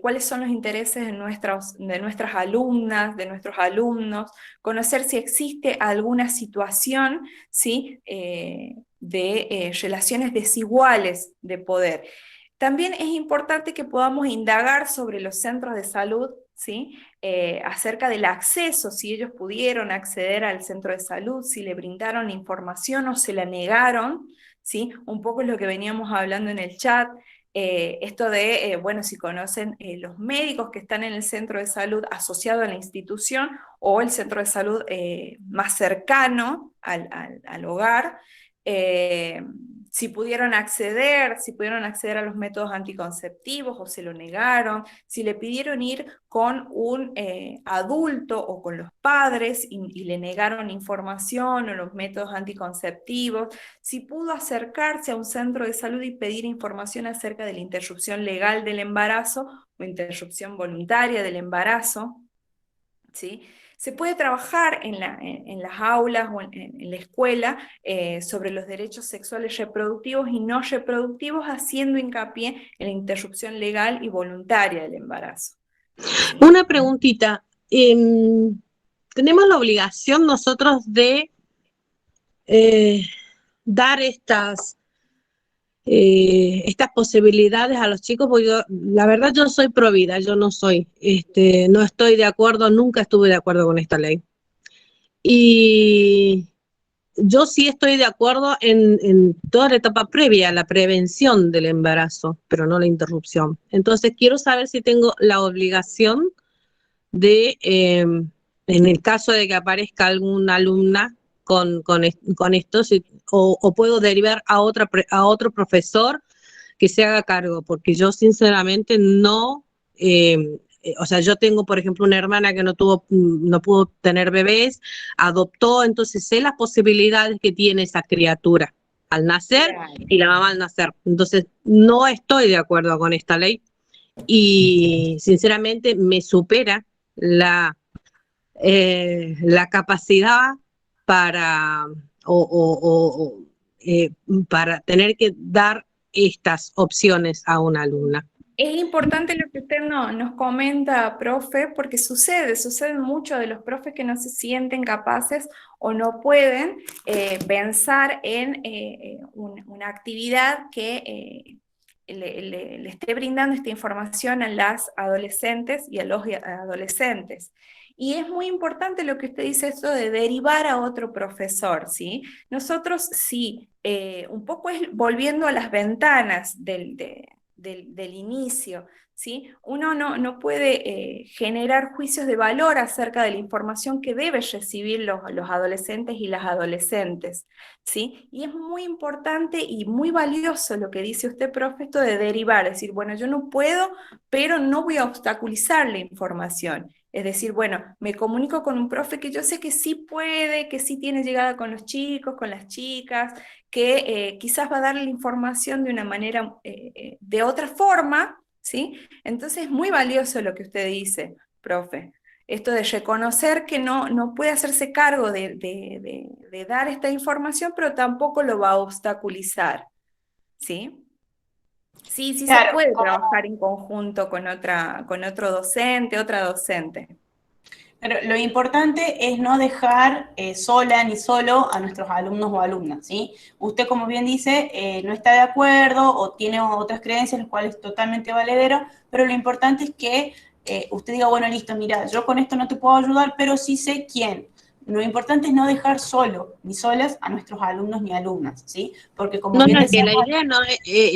Speaker 2: Cuáles son los intereses de nuestras alumnas, de nuestros alumnos, conocer si existe alguna situación, ¿sí? De relaciones desiguales de poder. También es importante que podamos indagar sobre los centros de salud, ¿sí? Acerca del acceso, si ellos pudieron acceder al centro de salud, si le brindaron la información o se la negaron, ¿sí? Un poco es lo que veníamos hablando en el chat, esto de, bueno, si conocen los médicos que están en el centro de salud asociado a la institución o el centro de salud más cercano al hogar, si pudieron acceder a los métodos anticonceptivos o se lo negaron, si le pidieron ir con un adulto o con los padres y le negaron información o los métodos anticonceptivos, si pudo acercarse a un centro de salud y pedir información acerca de la interrupción legal del embarazo o interrupción voluntaria del embarazo, ¿sí? se puede trabajar en las aulas o en la escuela sobre los derechos sexuales reproductivos y no reproductivos, haciendo hincapié en la interrupción legal y voluntaria del embarazo. ¿Sí?
Speaker 3: Una preguntita. ¿Tenemos la obligación nosotros de dar estas posibilidades a los chicos? Porque la verdad yo soy pro vida, yo no soy, no estoy de acuerdo, nunca estuve de acuerdo con esta ley. Y yo sí estoy de acuerdo en toda la etapa previa a la prevención del embarazo, pero no la interrupción. Entonces quiero saber si tengo la obligación de, en el caso de que aparezca alguna alumna con esto, o puedo derivar a otro profesor que se haga cargo, porque yo sinceramente no, o sea, yo tengo, por ejemplo, una hermana que no pudo tener bebés, adoptó, entonces sé las posibilidades que tiene esa criatura al nacer y la mamá al nacer. Entonces, no estoy de acuerdo con esta ley y sinceramente me supera la capacidad para, para tener que dar estas opciones a una alumna.
Speaker 2: Es importante lo que usted nos comenta, profe, porque sucede mucho de los profes que no se sienten capaces o no pueden pensar en una actividad que le esté brindando esta información a las adolescentes y a los adolescentes. Y es muy importante lo que usted dice, esto de derivar a otro profesor, ¿sí? Nosotros sí, un poco es volviendo a las ventanas del inicio, ¿sí? Uno no puede generar juicios de valor acerca de la información que deben recibir los adolescentes y las adolescentes, ¿sí? Y es muy importante y muy valioso lo que dice usted, profe, esto de derivar, es decir, bueno, yo no puedo, pero no voy a obstaculizar la información. Es decir, bueno, me comunico con un profe que yo sé que sí puede, que sí tiene llegada con los chicos, con las chicas, que quizás va a darle la información de una manera, de otra forma, ¿sí? Entonces es muy valioso lo que usted dice, profe. Esto de reconocer que no puede hacerse cargo de dar esta información, pero tampoco lo va a obstaculizar, ¿sí? Sí, claro, se puede trabajar en conjunto con otro docente, otra docente.
Speaker 1: Pero lo importante es no dejar sola ni solo a nuestros alumnos o alumnas, ¿sí? Usted, como bien dice, no está de acuerdo o tiene otras creencias, las cuales es totalmente valedero, pero lo importante es que usted diga, bueno, listo, mira, yo con esto no te puedo ayudar, pero sí sé quién. Lo importante es no dejar solo ni solas a nuestros alumnos ni alumnas, ¿sí? Porque como bien decíamos,
Speaker 3: la idea no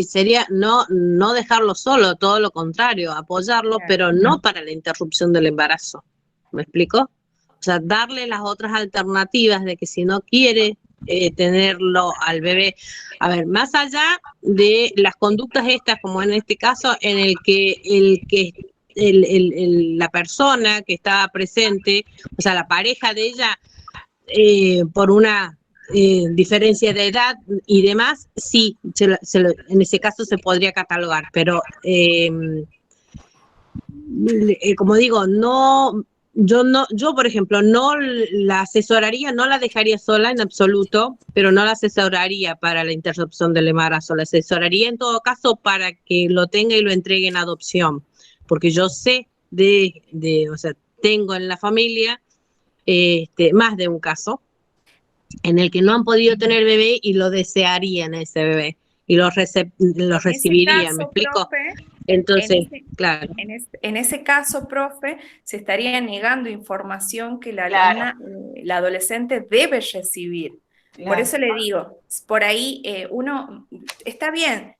Speaker 3: sería no dejarlo solo, todo lo contrario, apoyarlo, pero no para la interrupción del embarazo. ¿Me explico? O sea, darle las otras alternativas de que si no quiere tenerlo al bebé, a ver, más allá de las conductas estas, como en este caso, en el que la persona que estaba presente, o sea, la pareja de ella, por una diferencia de edad y demás, sí, en ese caso se podría catalogar, pero como digo, yo por ejemplo, no la asesoraría, no la dejaría sola en absoluto, pero no la asesoraría para la interrupción del embarazo, la asesoraría en todo caso para que lo tenga y lo entregue en adopción, porque yo sé o sea, tengo en la familia más de un caso en el que no han podido tener bebé y lo desearían ese bebé y lo recibirían, ¿me explico?
Speaker 2: Profe,
Speaker 3: entonces, claro.
Speaker 2: En ese caso, profe, se estaría negando información que la
Speaker 1: claro,
Speaker 2: alumna, la adolescente debe recibir. Claro. Por eso le digo, por ahí uno está bien,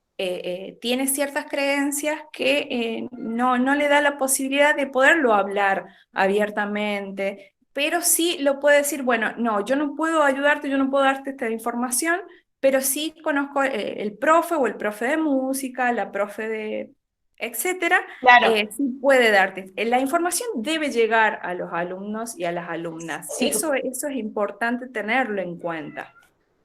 Speaker 2: tiene ciertas creencias que no le da la posibilidad de poderlo hablar abiertamente, pero sí lo puede decir, bueno, no, yo no puedo ayudarte, yo no puedo darte esta información, pero sí conozco el profe o el profe de música, la profe de etcétera,
Speaker 1: claro.
Speaker 2: Sí puede darte. La información debe llegar a los alumnos y a las alumnas.
Speaker 1: Sí.
Speaker 2: Eso es importante tenerlo en cuenta.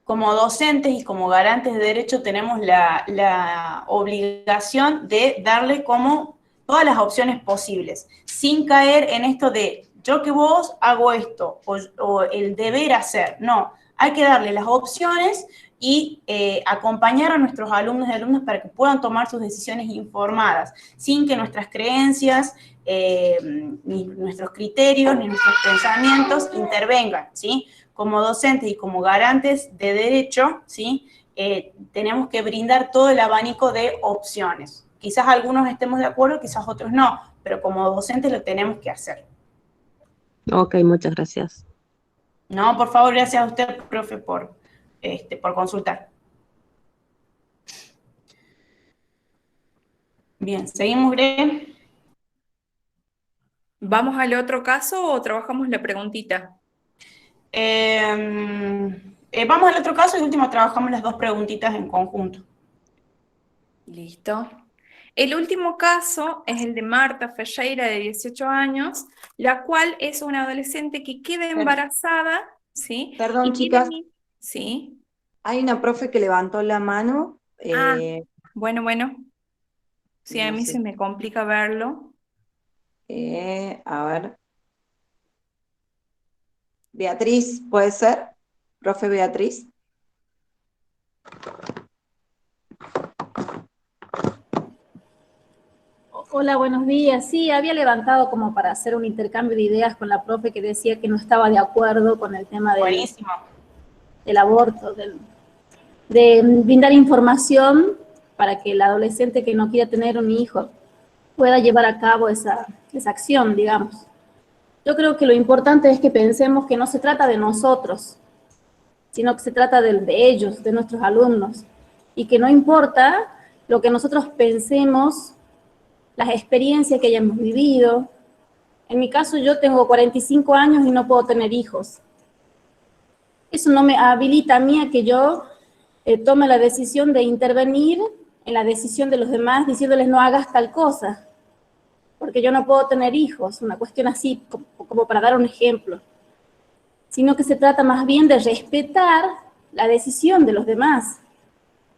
Speaker 1: Como docentes y como garantes de derecho tenemos la obligación de darle como todas las opciones posibles, sin caer en esto de yo que vos hago esto, o el deber hacer, no, hay que darle las opciones y acompañar a nuestros alumnos y alumnas para que puedan tomar sus decisiones informadas, sin que nuestras creencias, ni nuestros criterios, ni nuestros pensamientos intervengan, ¿sí? Como docentes y como garantes de derecho, ¿sí? Tenemos que brindar todo el abanico de opciones. Quizás algunos estemos de acuerdo, quizás otros no, pero como docentes lo tenemos que hacer.
Speaker 3: Ok, muchas gracias.
Speaker 1: No, por favor, gracias a usted, profe, por consultar. Bien, seguimos, Gre.
Speaker 2: ¿Vamos al otro caso o trabajamos la preguntita?
Speaker 1: Vamos al otro caso y último trabajamos las dos preguntitas en conjunto.
Speaker 2: Listo. El último caso es el de Marta Ferreira, de 18 años, la cual es una adolescente que queda embarazada, ¿sí?
Speaker 4: Perdón,
Speaker 2: Y tiene...
Speaker 4: chicas,
Speaker 2: ¿Sí?
Speaker 4: hay una profe que levantó la mano,
Speaker 2: Ah, bueno. Sí, a
Speaker 4: no
Speaker 2: mí se
Speaker 4: sé,
Speaker 2: me complica verlo.
Speaker 4: a ver, Beatriz, ¿puede ser? Profe Beatriz.
Speaker 5: Hola, buenos días. Sí, había levantado como para hacer un intercambio de ideas con la profe que decía que no estaba de acuerdo con el tema
Speaker 1: Buenísimo.
Speaker 5: del aborto, de brindar información para que el adolescente que no quiera tener un hijo pueda llevar a cabo esa acción, digamos. Yo creo que lo importante es que pensemos que no se trata de nosotros, sino que se trata de ellos, de nuestros alumnos, y que no importa lo que nosotros pensemos, las experiencias que hayamos vivido. En mi caso, yo tengo 45 años y no puedo tener hijos. Eso no me habilita a mí a que yo tome la decisión de intervenir en la decisión de los demás diciéndoles no hagas tal cosa, porque yo no puedo tener hijos, una cuestión así como para dar un ejemplo, sino que se trata más bien de respetar la decisión de los demás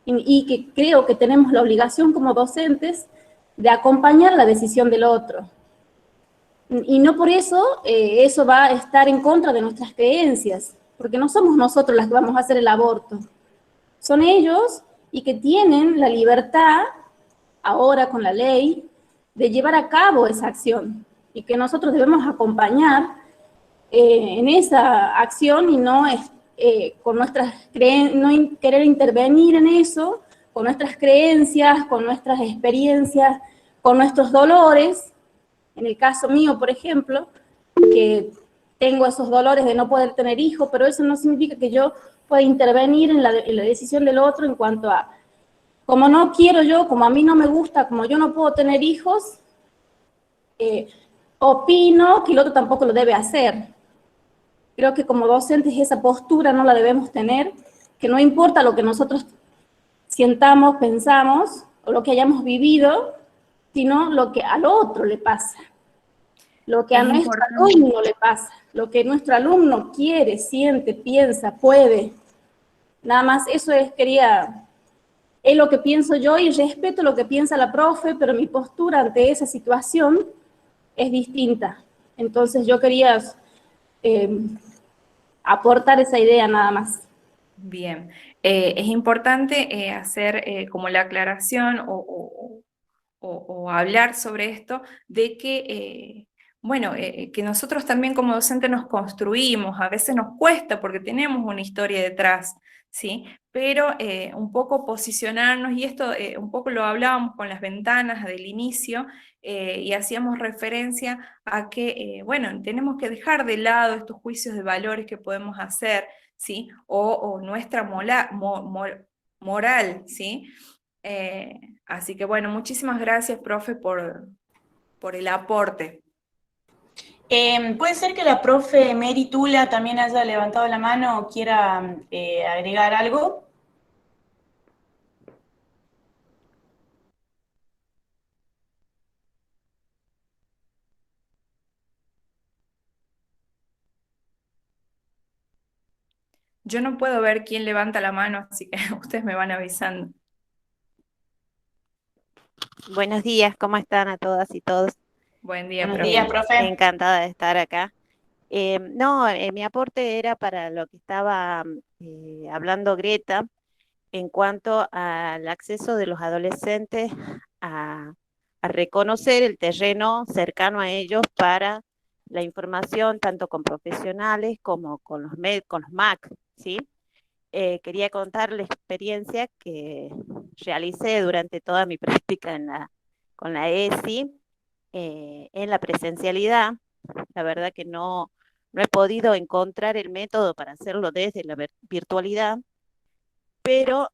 Speaker 5: y que creo que tenemos la obligación como docentes de acompañar la decisión del otro. Y no por eso eso va a estar en contra de nuestras creencias, porque no somos nosotros las que vamos a hacer el aborto. Son ellos y que tienen la libertad, ahora con la ley, de llevar a cabo esa acción y que nosotros debemos acompañar en esa acción y no con nuestras no querer intervenir en eso, con nuestras creencias, con nuestras experiencias, con nuestros dolores. En el caso mío, por ejemplo, que tengo esos dolores de no poder tener hijos, pero eso no significa que yo pueda intervenir en la decisión del otro en cuanto a, como no quiero yo, como a mí no me gusta, como yo no puedo tener hijos, opino que el otro tampoco lo debe hacer. Creo que como docentes esa postura no la debemos tener, que no importa lo que nosotros sientamos, pensamos, o lo que hayamos vivido, sino lo que al otro le pasa. Lo que a
Speaker 2: Es
Speaker 5: nuestro
Speaker 2: importante.
Speaker 5: alumno le pasa, lo que nuestro alumno quiere, siente, piensa, puede. Nada más eso es lo que pienso yo y respeto lo que piensa la profe, pero mi postura ante esa situación es distinta. Entonces yo quería aportar esa idea nada más.
Speaker 2: Bien, es importante hacer como la aclaración o hablar sobre esto de que, bueno, que nosotros también como docentes nos construimos, a veces nos cuesta porque tenemos una historia detrás, ¿sí? Pero un poco posicionarnos, y esto un poco lo hablábamos con las ventanas del inicio, y hacíamos referencia a que, bueno, tenemos que dejar de lado estos juicios de valores que podemos hacer, ¿sí? O nuestra moral, ¿sí? Así que bueno, muchísimas gracias, profe, por el aporte.
Speaker 1: Puede ser que la profe Mary Tula también haya levantado la mano o quiera agregar algo.
Speaker 2: Yo no puedo ver quién levanta la mano, así que ustedes me van avisando.
Speaker 6: Buenos días, ¿cómo están a todas y todos?
Speaker 2: Buen día,
Speaker 1: Buenos
Speaker 2: profe.
Speaker 1: días, profe.
Speaker 6: Encantada de estar acá. No, mi aporte era para lo que estaba hablando Greta en cuanto al acceso de los adolescentes a, a reconocer el terreno cercano a ellos para la información, tanto con profesionales como con con los MAC, ¿sí? Quería contar la experiencia que realicé durante toda mi práctica con la ESI, en la presencialidad. La verdad que no he podido encontrar el método para hacerlo desde la virtualidad, pero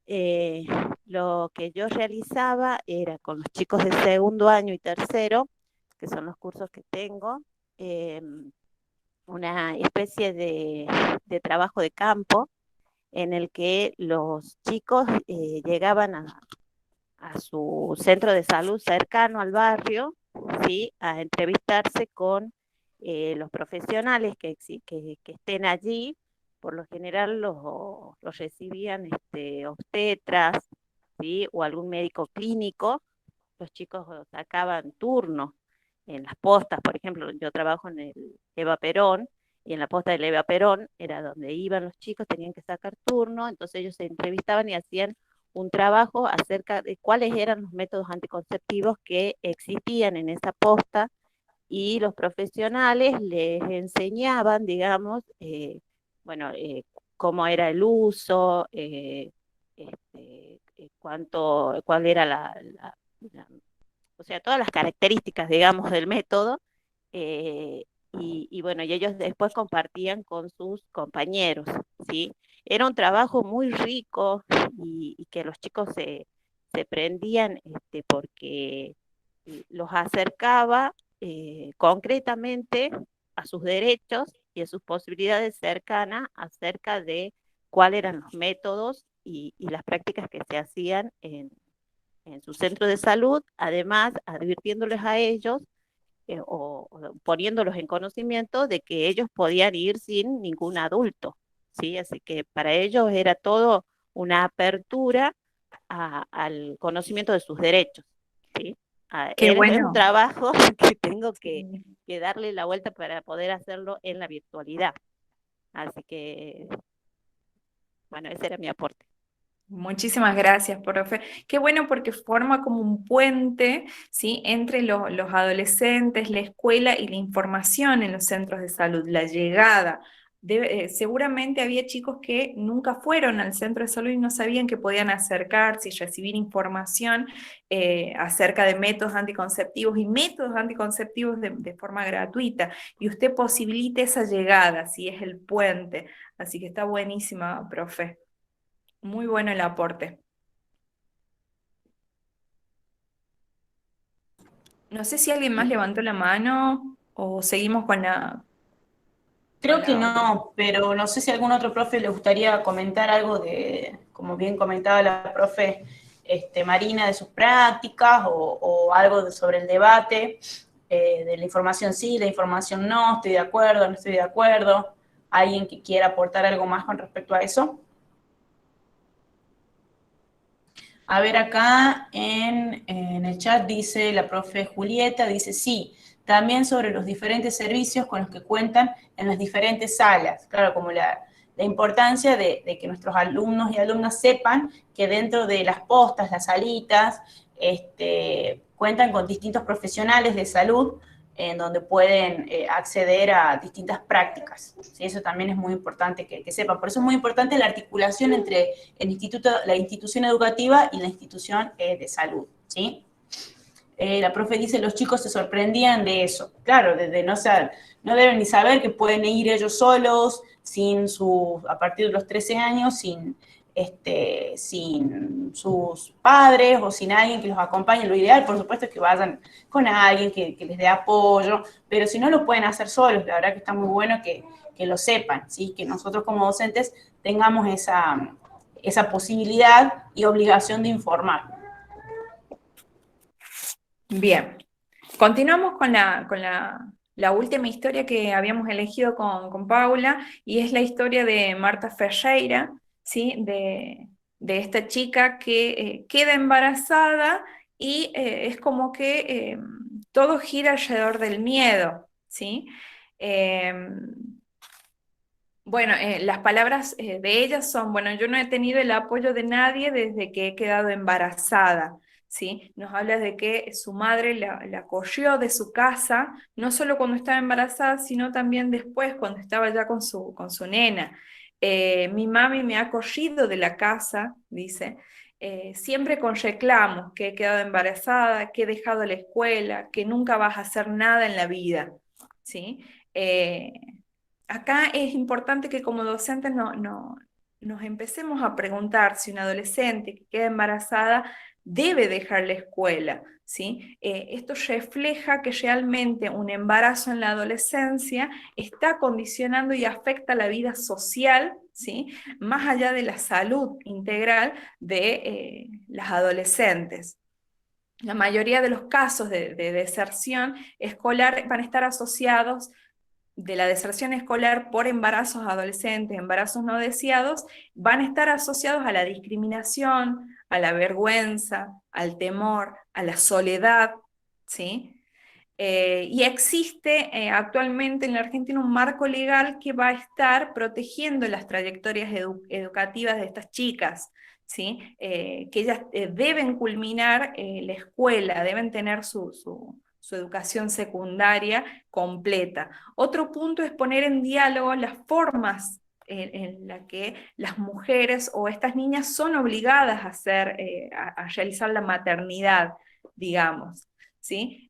Speaker 6: lo que yo realizaba era con los chicos de segundo año y tercero, que son los cursos que tengo, eh, una especie de trabajo de campo en el que los chicos llegaban a su centro de salud cercano al barrio, ¿sí? A entrevistarse con los profesionales que estén allí. Por lo general los recibían obstetras, ¿sí? O algún médico clínico. Los chicos sacaban turno en las postas. Por ejemplo, yo trabajo en el Eva Perón, y en la posta del Eva Perón era donde iban los chicos, tenían que sacar turno, entonces ellos se entrevistaban y hacían un trabajo acerca de cuáles eran los métodos anticonceptivos que existían en esa posta, y los profesionales les enseñaban, digamos, bueno, cómo era el uso, cuál era o sea, todas las características, digamos, del método, eh, y bueno, y ellos después compartían con sus compañeros, ¿sí? Era un trabajo muy rico, y que los chicos se prendían, porque los acercaba concretamente a sus derechos y a sus posibilidades cercanas acerca de cuáles eran los métodos y las prácticas que se hacían en su centro de salud, además advirtiéndoles a ellos, o poniéndolos en conocimiento de que ellos podían ir sin ningún adulto, ¿sí? Así que para ellos era todo una apertura al conocimiento de sus derechos, ¿sí?
Speaker 2: Qué
Speaker 6: Es un
Speaker 2: bueno.
Speaker 6: trabajo que tengo que darle la vuelta para poder hacerlo en la virtualidad. Así que, bueno, ese era mi aporte.
Speaker 2: Muchísimas gracias, profe. Qué bueno porque forma como un puente, ¿sí? Entre los adolescentes, la escuela y la información en los centros de salud, la llegada. Seguramente había chicos que nunca fueron al centro de salud y no sabían que podían acercarse y recibir información acerca de métodos anticonceptivos y métodos anticonceptivos de forma gratuita. Y usted posibilita esa llegada, ¿sí? Es el puente. Así que está buenísima, profe. Muy bueno el aporte. No sé si alguien más levantó la mano o seguimos con
Speaker 1: Creo que
Speaker 2: la...
Speaker 1: no, pero no sé si a algún otro profe le gustaría comentar algo de, como bien comentaba la profe Marina, de sus prácticas, o algo sobre el debate, de la información sí, la información no, estoy de acuerdo, no estoy de acuerdo. ¿Alguien que quiera aportar algo más con respecto a eso? A ver, acá en el chat dice la profe Julieta, dice sí, también sobre los diferentes servicios con los que cuentan en las diferentes salas. Claro, como la importancia de que nuestros alumnos y alumnas sepan que dentro de las postas, las salitas, cuentan con distintos profesionales de salud en donde pueden acceder a distintas prácticas. ¿Sí? Eso también es muy importante que sepan. Por eso es muy importante la articulación entre el instituto, la institución educativa y la institución de salud. ¿Sí? La profe dice, los chicos se sorprendían de eso. Claro, de no saber, no deben ni saber que pueden ir ellos solos, a partir de los 13 años, sin sus padres o sin alguien que los acompañe. Lo ideal, por supuesto, es que vayan con alguien que les dé apoyo, pero si no lo pueden hacer solos, la verdad que está muy bueno que lo sepan, ¿sí? Que nosotros como docentes tengamos esa posibilidad y obligación de informar.
Speaker 2: Bien. Continuamos con la última historia que habíamos elegido con Paula, y es la historia de Marta Ferreira, ¿sí? De esta chica que queda embarazada y es como que todo gira alrededor del miedo, ¿sí? Bueno, las palabras de ellas son, bueno, yo no he tenido el apoyo de nadie desde que he quedado embarazada, ¿sí? Nos habla de que su madre la corrió de su casa, no solo cuando estaba embarazada, sino también después, cuando estaba ya con su nena. Mi mami me ha corrido de la casa, dice, siempre con reclamos, que he quedado embarazada, que he dejado la escuela, que nunca vas a hacer nada en la vida, ¿sí? Acá es importante que como docentes nos empecemos a preguntar si una adolescente que queda embarazada debe dejar la escuela, ¿sí? Esto refleja que realmente un embarazo en la adolescencia está condicionando y afecta la vida social, ¿sí? Más allá de la salud integral de las adolescentes. La mayoría de los casos de deserción escolar van a estar asociados de la deserción escolar por embarazos adolescentes, embarazos no deseados, van a estar asociados a la discriminación, a la vergüenza, al temor, a la soledad, ¿sí? Y existe actualmente en la Argentina un marco legal que va a estar protegiendo las trayectorias educativas de estas chicas, ¿sí? Que ellas deben culminar la escuela, deben tener su educación secundaria completa. Otro punto es poner en diálogo las formas en la que las mujeres o estas niñas son obligadas a realizar la maternidad, digamos. ¿Sí?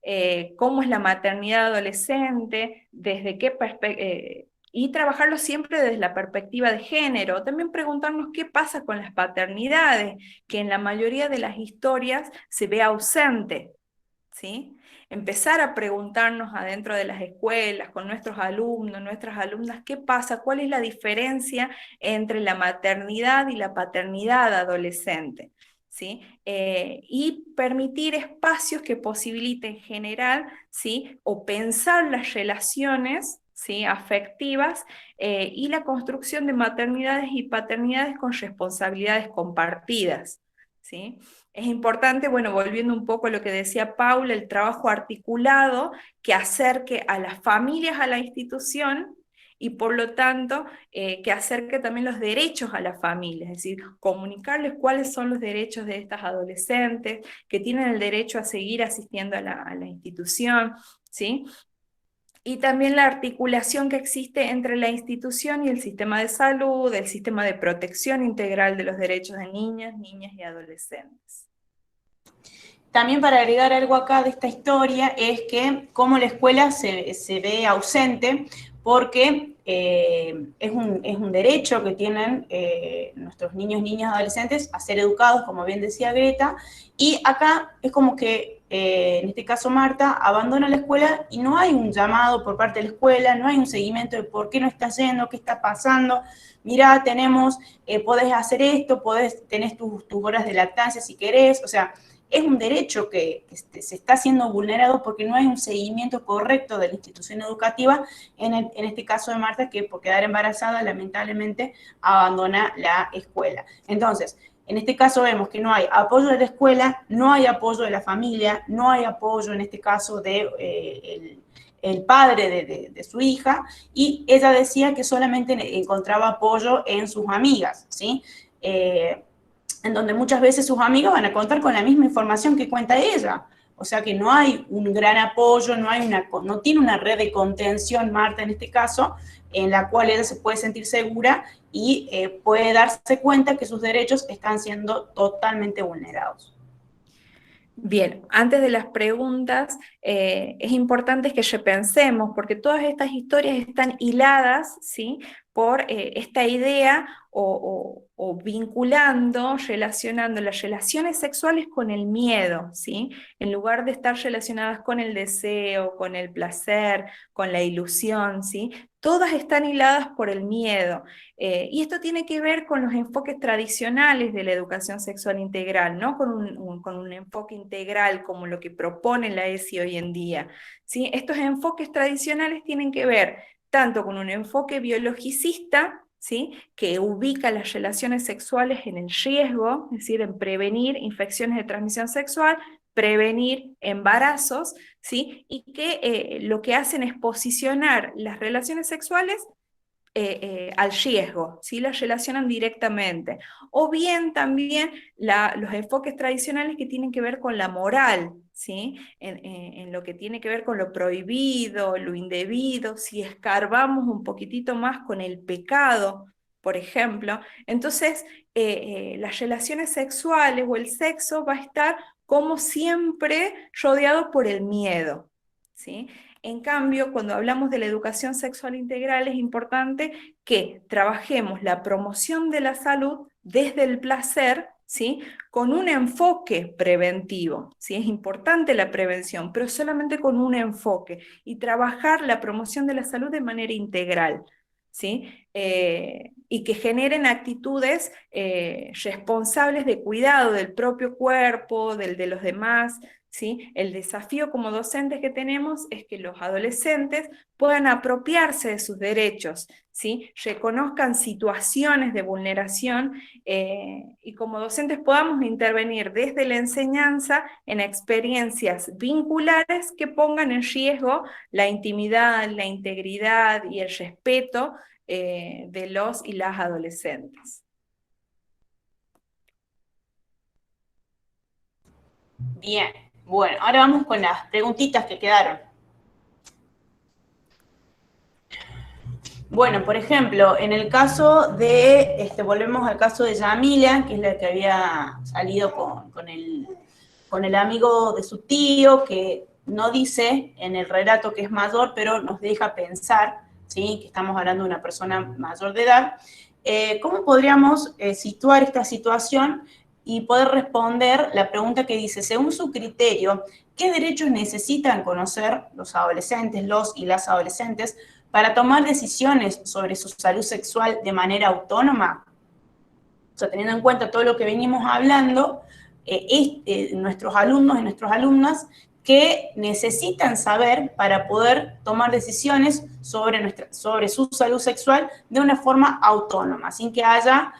Speaker 2: Cómo es la maternidad adolescente, desde qué y trabajarlo siempre desde la perspectiva de género. También preguntarnos qué pasa con las paternidades, que en la mayoría de las historias se ve ausente, ¿sí? Empezar a preguntarnos adentro de las escuelas, con nuestros alumnos, nuestras alumnas, qué pasa, cuál es la diferencia entre la maternidad y la paternidad adolescente, ¿sí? Y permitir espacios que posibiliten generar, ¿sí? O pensar las relaciones, ¿sí? Afectivas y la construcción de maternidades y paternidades con responsabilidades compartidas, ¿sí? Es importante, bueno, volviendo un poco a lo que decía Paula, el trabajo articulado que acerque a las familias a la institución y por lo tanto que acerque también los derechos a las familias, es decir, comunicarles cuáles son los derechos de estas adolescentes, que tienen el derecho a seguir asistiendo a la institución, ¿sí? Y también la articulación que existe entre la institución y el sistema de salud, el sistema de protección integral de los derechos de niñas, niñas y adolescentes.
Speaker 1: También para agregar algo acá de esta historia es que cómo la escuela se ve ausente porque es un derecho que tienen nuestros niños, niñas, adolescentes a ser educados, como bien decía Greta, y acá es como que en este caso Marta abandona la escuela y no hay un llamado por parte de la escuela, no hay un seguimiento de por qué no está yendo, qué está pasando. Mirá, podés hacer esto, tenés tus horas de lactancia si querés, o sea, es un derecho que se está siendo vulnerado porque no hay un seguimiento correcto de la institución educativa, en este caso de Marta, que por quedar embarazada lamentablemente abandona la escuela. Entonces, en este caso vemos que no hay apoyo de la escuela, no hay apoyo de la familia, no hay apoyo en este caso de el padre de su hija, y ella decía que solamente encontraba apoyo en sus amigas, ¿sí? En donde muchas veces sus amigas van a contar con la misma información que cuenta ella. O sea que no hay un gran apoyo, no tiene una red de contención, Marta en este caso, en la cual ella se puede sentir segura y puede darse cuenta que sus derechos están siendo totalmente vulnerados.
Speaker 2: Bien, antes de las preguntas, es importante que repensemos, porque todas estas historias están hiladas, ¿sí? Por esta idea o vinculando, relacionando las relaciones sexuales con el miedo, ¿sí? En lugar de estar relacionadas con el deseo, con el placer, con la ilusión, ¿sí? Todas están hiladas por el miedo. Y esto tiene que ver con los enfoques tradicionales de la educación sexual integral, no con un enfoque integral como lo que propone la ESI hoy en día, ¿sí? Estos enfoques tradicionales tienen que ver tanto con un enfoque biologicista, ¿sí? Que ubica las relaciones sexuales en el riesgo, es decir, en prevenir infecciones de transmisión sexual, prevenir embarazos, ¿sí? Y que lo que hacen es posicionar las relaciones sexuales al riesgo, ¿sí? Las relacionan directamente. O bien también los enfoques tradicionales que tienen que ver con la moral, ¿sí? En lo que tiene que ver con lo prohibido, lo indebido, si escarbamos un poquitito más con el pecado, por ejemplo, entonces las relaciones sexuales o el sexo va a estar como siempre rodeado por el miedo, ¿sí? En cambio, cuando hablamos de la educación sexual integral, es importante que trabajemos la promoción de la salud desde el placer, ¿sí? Con un enfoque preventivo, ¿sí? Es importante la prevención, pero solamente con un enfoque, y trabajar la promoción de la salud de manera integral, ¿sí? Y que generen actitudes responsables de cuidado del propio cuerpo, del de los demás, ¿sí? El desafío como docentes que tenemos es que los adolescentes puedan apropiarse de sus derechos, ¿sí? Reconozcan situaciones de vulneración y como docentes podamos intervenir desde la enseñanza en experiencias vinculares que pongan en riesgo la intimidad, la integridad y el respeto de los y las adolescentes.
Speaker 1: Bien, bueno, ahora vamos con las preguntitas que quedaron. Bueno, por ejemplo, en el caso de, volvemos al caso de Yamila, que es la que había salido con el amigo de su tío, que no dice en el relato que es mayor, pero nos deja pensar, ¿sí? Que estamos hablando de una persona mayor de edad. ¿Cómo podríamos situar esta situación y poder responder la pregunta que dice, según su criterio, ¿qué derechos necesitan conocer los adolescentes, los y las adolescentes, para tomar decisiones sobre su salud sexual de manera autónoma? O sea, teniendo en cuenta todo lo que venimos hablando, nuestros alumnos y nuestras alumnas que necesitan saber para poder tomar decisiones sobre su salud sexual de una forma autónoma, sin que haya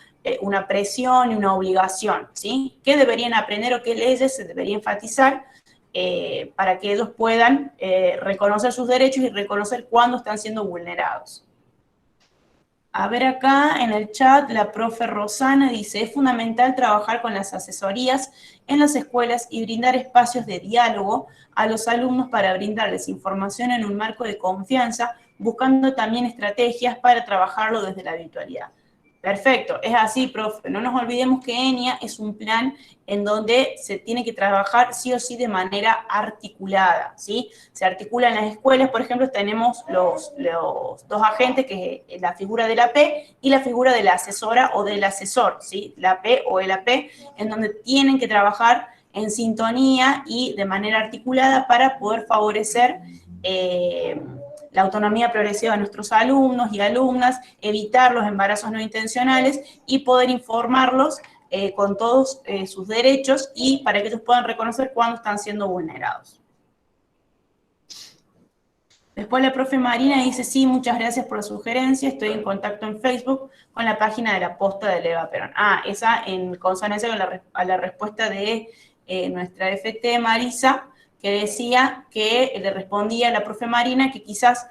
Speaker 1: una presión y una obligación, ¿sí? ¿Qué deberían aprender o qué leyes se debería enfatizar para que ellos puedan reconocer sus derechos y reconocer cuándo están siendo vulnerados? A ver acá en el chat, la profe Rosana dice, es fundamental trabajar con las asesorías en las escuelas y brindar espacios de diálogo a los alumnos para brindarles información en un marco de confianza, buscando también estrategias para trabajarlo desde la virtualidad. Perfecto, es así, profe. No nos olvidemos que ENIA es un plan en donde se tiene que trabajar sí o sí de manera articulada, ¿sí? Se articula en las escuelas, por ejemplo, tenemos los dos agentes, que es la figura de la P y la figura de la asesora o del asesor, ¿sí? La P o el AP, en donde tienen que trabajar en sintonía y de manera articulada para poder favorecer la autonomía progresiva de nuestros alumnos y alumnas, evitar los embarazos no intencionales y poder informarlos con todos sus derechos y para que ellos puedan reconocer cuándo están siendo vulnerados. Después la profe Marina dice, sí, muchas gracias por la sugerencia, estoy en contacto en Facebook con la página de la posta de Eva Perón. Ah, esa en consonancia con la respuesta de nuestra FT Marisa, que decía que le respondía a la profe Marina que quizás,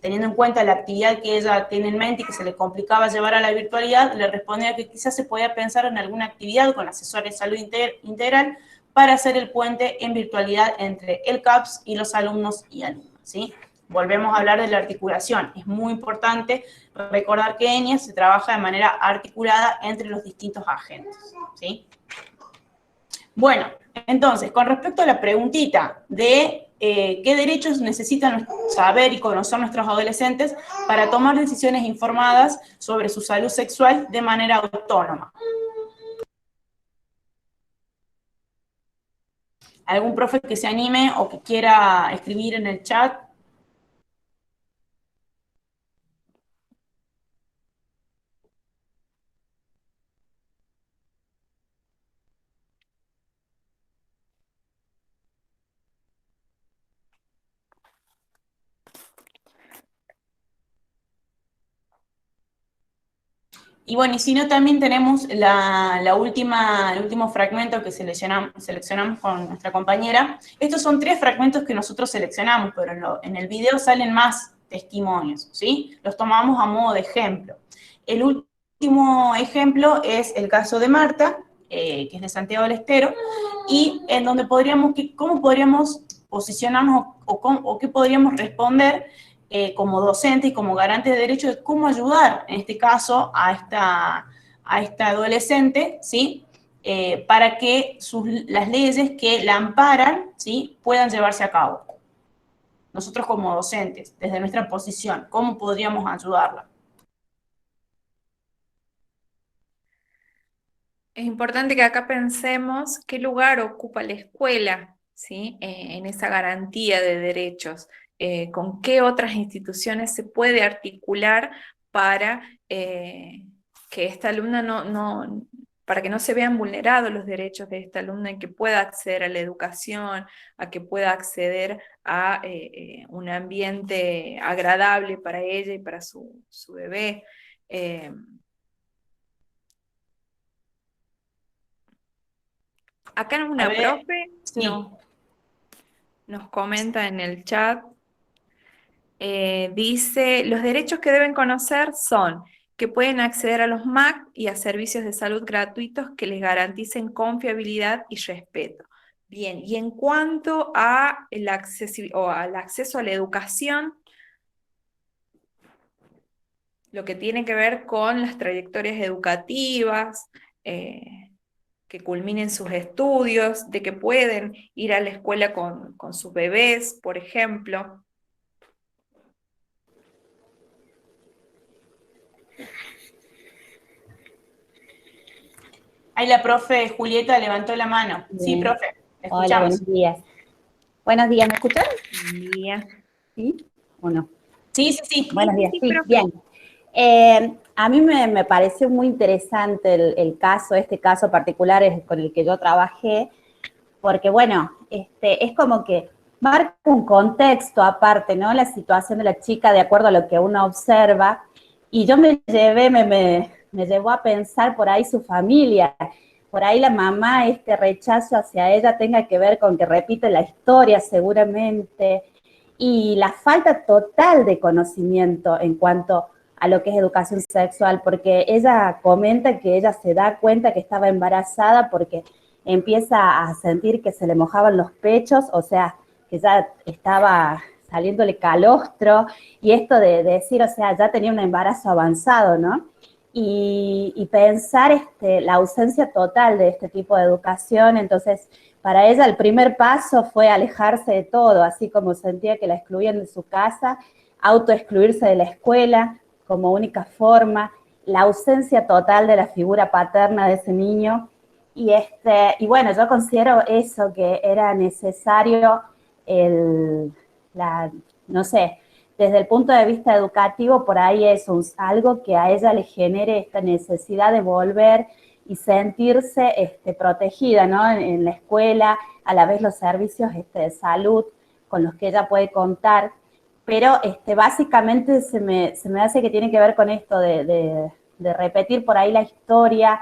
Speaker 1: teniendo en cuenta la actividad que ella tiene en mente y que se le complicaba llevar a la virtualidad, le respondía que quizás se podía pensar en alguna actividad con asesores de salud integral para hacer el puente en virtualidad entre el CAPS y los alumnos y alumnas, ¿sí? Volvemos a hablar de la articulación. Es muy importante recordar que ENIA se trabaja de manera articulada entre los distintos agentes, ¿sí? Bueno, entonces, con respecto a la preguntita de qué derechos necesitan saber y conocer nuestros adolescentes para tomar decisiones informadas sobre su salud sexual de manera autónoma. ¿Algún profe que se anime o que quiera escribir en el chat? Y bueno, y si no, también tenemos el último fragmento que seleccionamos con nuestra compañera. Estos son 3 fragmentos que nosotros seleccionamos, pero en el video salen más testimonios, ¿sí? Los tomamos a modo de ejemplo. El último ejemplo es el caso de Marta, que es de Santiago del Estero, y en donde cómo podríamos posicionarnos o qué podríamos responder como docente y como garante de derechos de cómo ayudar, en este caso, a esta adolescente, ¿sí? Para que las leyes que la amparan, ¿sí? Puedan llevarse a cabo. Nosotros como docentes, desde nuestra posición, ¿cómo podríamos ayudarla?
Speaker 2: Es importante que acá pensemos qué lugar ocupa la escuela, ¿sí? En esa garantía de derechos, con qué otras instituciones se puede articular para que esta alumna para que no se vean vulnerados los derechos de esta alumna y que pueda acceder a la educación, a que pueda acceder a un ambiente agradable para ella y para su bebé. Acá una profe
Speaker 1: sí.
Speaker 2: nos comenta en el chat, dice, los derechos que deben conocer son que pueden acceder a los MAC y a servicios de salud gratuitos que les garanticen confiabilidad y respeto. Bien, y en cuanto a al acceso a la educación, lo que tiene que ver con las trayectorias educativas, que culminen sus estudios, de que pueden ir a la escuela con sus bebés, por ejemplo.
Speaker 1: Ahí la profe Julieta levantó la mano. Bien. Sí, profe, escuchamos.
Speaker 7: Hola, buenos días. Buenos días, ¿me escuchan?
Speaker 2: Buen día.
Speaker 7: ¿Sí o no?
Speaker 1: Sí.
Speaker 7: Buenos días, sí,
Speaker 2: profe.
Speaker 7: bien. A mí me pareció muy interesante este caso particular con el que yo trabajé, porque bueno, es como que marca un contexto aparte, ¿no? La situación de la chica de acuerdo a lo que uno observa, y yo me llevó a pensar por ahí su familia, por ahí la mamá, este rechazo hacia ella tenga que ver con que repite la historia seguramente, y la falta total de conocimiento en cuanto a lo que es educación sexual, porque ella comenta que ella se da cuenta que estaba embarazada porque empieza a sentir que se le mojaban los pechos, o sea, que ya estaba saliéndole calostro, y esto de decir, o sea, ya tenía un embarazo avanzado, ¿no? Y pensar la ausencia total de este tipo de educación. Entonces, para ella el primer paso fue alejarse de todo, así como sentía que la excluían de su casa, autoexcluirse de la escuela como única forma, la ausencia total de la figura paterna de ese niño. Y bueno, yo considero eso, que era necesario no sé, desde el punto de vista educativo, por ahí es algo que a ella le genere esta necesidad de volver y sentirse protegida, ¿no? En la escuela, a la vez los servicios de salud con los que ella puede contar, pero básicamente se me hace que tiene que ver con esto de repetir por ahí la historia,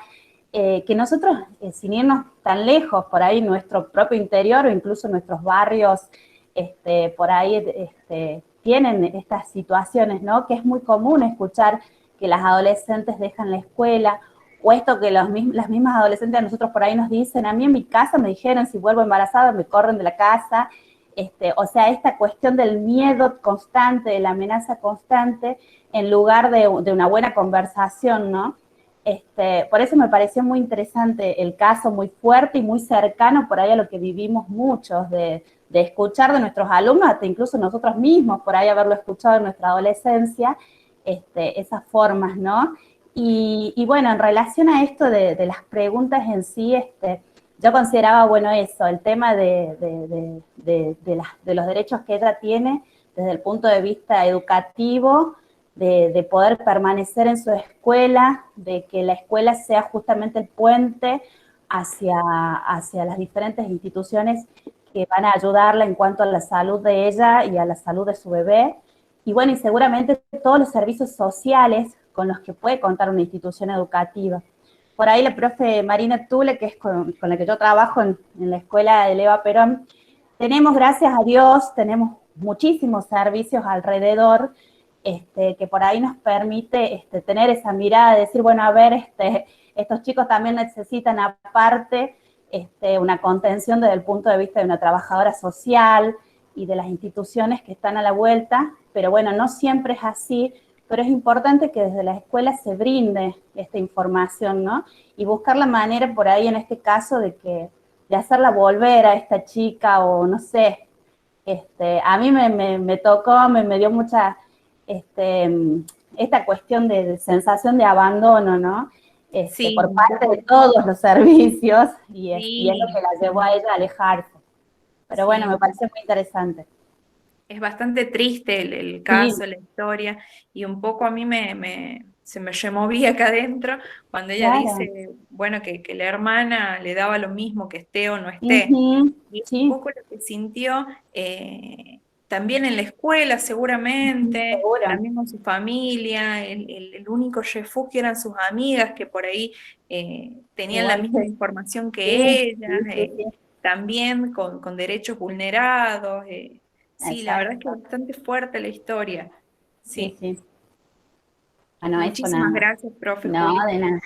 Speaker 7: que nosotros, sin irnos tan lejos, por ahí nuestro propio interior o incluso nuestros barrios, por ahí tienen estas situaciones, ¿no? Que es muy común escuchar que las adolescentes dejan la escuela, o esto que las mismas adolescentes a nosotros por ahí nos dicen, a mí en mi casa me dijeron, si vuelvo embarazada me corren de la casa, o sea, esta cuestión del miedo constante, de la amenaza constante, en lugar de una buena conversación, ¿no? Por eso me pareció muy interesante el caso, muy fuerte y muy cercano por ahí a lo que vivimos muchos, de escuchar de nuestros alumnos, hasta incluso nosotros mismos, por ahí haberlo escuchado en nuestra adolescencia, esas formas, ¿no? Y bueno, en relación a esto de las preguntas en sí, yo consideraba, bueno, eso, el tema de los derechos que ella tiene desde el punto de vista educativo, de poder permanecer en su escuela, de que la escuela sea justamente el puente hacia las diferentes instituciones que van a ayudarla en cuanto a la salud de ella y a la salud de su bebé. Y bueno, y seguramente todos los servicios sociales, con los que puede contar una institución educativa. Por ahí la profe Marina Tule, que es con la que yo trabajo en la escuela de Eva Perón, tenemos, gracias a Dios, tenemos muchísimos servicios alrededor, que por ahí nos permite tener esa mirada de decir, bueno, a ver, estos chicos también necesitan aparte una contención desde el punto de vista de una trabajadora social y de las instituciones que están a la vuelta, pero bueno, no siempre es así, pero es importante que desde la escuela se brinde esta información, ¿no? Y buscar la manera por ahí, en este caso, de hacerla volver a esta chica, o no sé, a mí me tocó, me dio mucha, esta cuestión de sensación de abandono, ¿no?
Speaker 2: Sí,
Speaker 7: Por parte de todos los servicios, y es lo
Speaker 2: sí,
Speaker 7: que la llevó a ella a alejarse. Pero bueno,
Speaker 2: sí.
Speaker 7: me pareció muy interesante.
Speaker 2: Es bastante triste el
Speaker 7: Sí,
Speaker 2: caso, la historia, y un poco a mí se me removía acá adentro cuando ella
Speaker 7: claro.
Speaker 2: dice, bueno, que la hermana le daba lo mismo que esté o no esté.
Speaker 7: Ujú,
Speaker 2: Y es un
Speaker 7: sí,
Speaker 2: poco lo que sintió también en la escuela, seguramente,
Speaker 7: seguro.
Speaker 2: también con su familia, el único refugio eran sus amigas que por ahí tenían la
Speaker 7: Igual
Speaker 2: misma
Speaker 7: que
Speaker 2: información
Speaker 7: sí,
Speaker 2: que ellas,
Speaker 7: sí, sí, sí,
Speaker 2: también con derechos vulnerados. Sí, la verdad es que
Speaker 7: exacto.
Speaker 2: es bastante fuerte la historia.
Speaker 7: Sí,
Speaker 2: Sí.
Speaker 7: sí. Bueno, eso
Speaker 2: Muchísimas
Speaker 7: nada.
Speaker 2: gracias, profe
Speaker 7: No,
Speaker 2: Juli.
Speaker 7: de nada.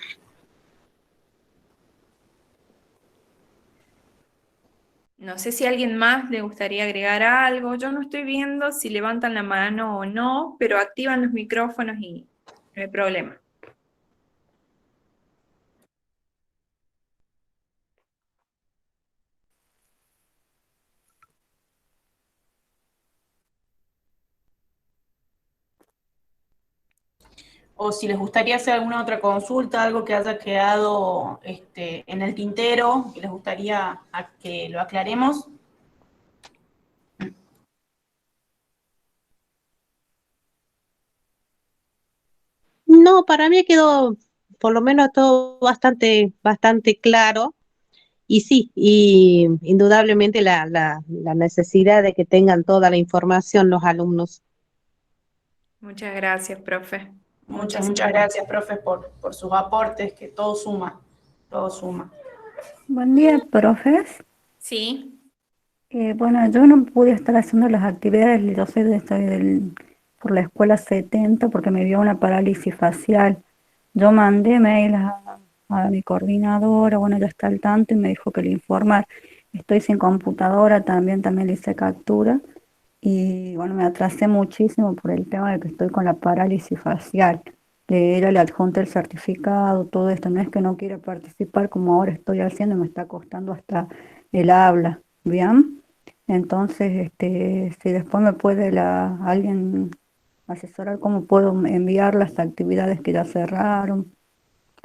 Speaker 2: No sé si a alguien más le gustaría agregar algo. Yo no estoy viendo si levantan la mano o no, pero activan los micrófonos y no hay problema.
Speaker 1: O si les gustaría hacer alguna otra consulta, algo que haya quedado en el tintero, y les gustaría que lo aclaremos.
Speaker 3: No, para mí quedó por lo menos todo bastante claro. Y sí, y indudablemente la necesidad de que tengan toda la información los alumnos.
Speaker 2: Muchas gracias, profe.
Speaker 1: Muchas gracias, profe, por sus aportes, que todo suma, todo suma.
Speaker 8: Buen día, profes.
Speaker 2: Sí,
Speaker 8: Bueno, yo no pude estar haciendo las actividades, yo soy por la escuela 70 porque me dio una parálisis facial. Yo mandé mail a mi coordinadora, bueno, ya está al tanto y me dijo que le informar. Estoy sin computadora, también le hice captura y bueno, me atrasé muchísimo por el tema de que estoy con la parálisis facial. Ella le adjunté el certificado, todo esto, no es que no quiera participar como ahora estoy haciendo, me está costando hasta el habla, ¿bien? Entonces, si después me puede alguien asesorar cómo puedo enviar las actividades que ya cerraron,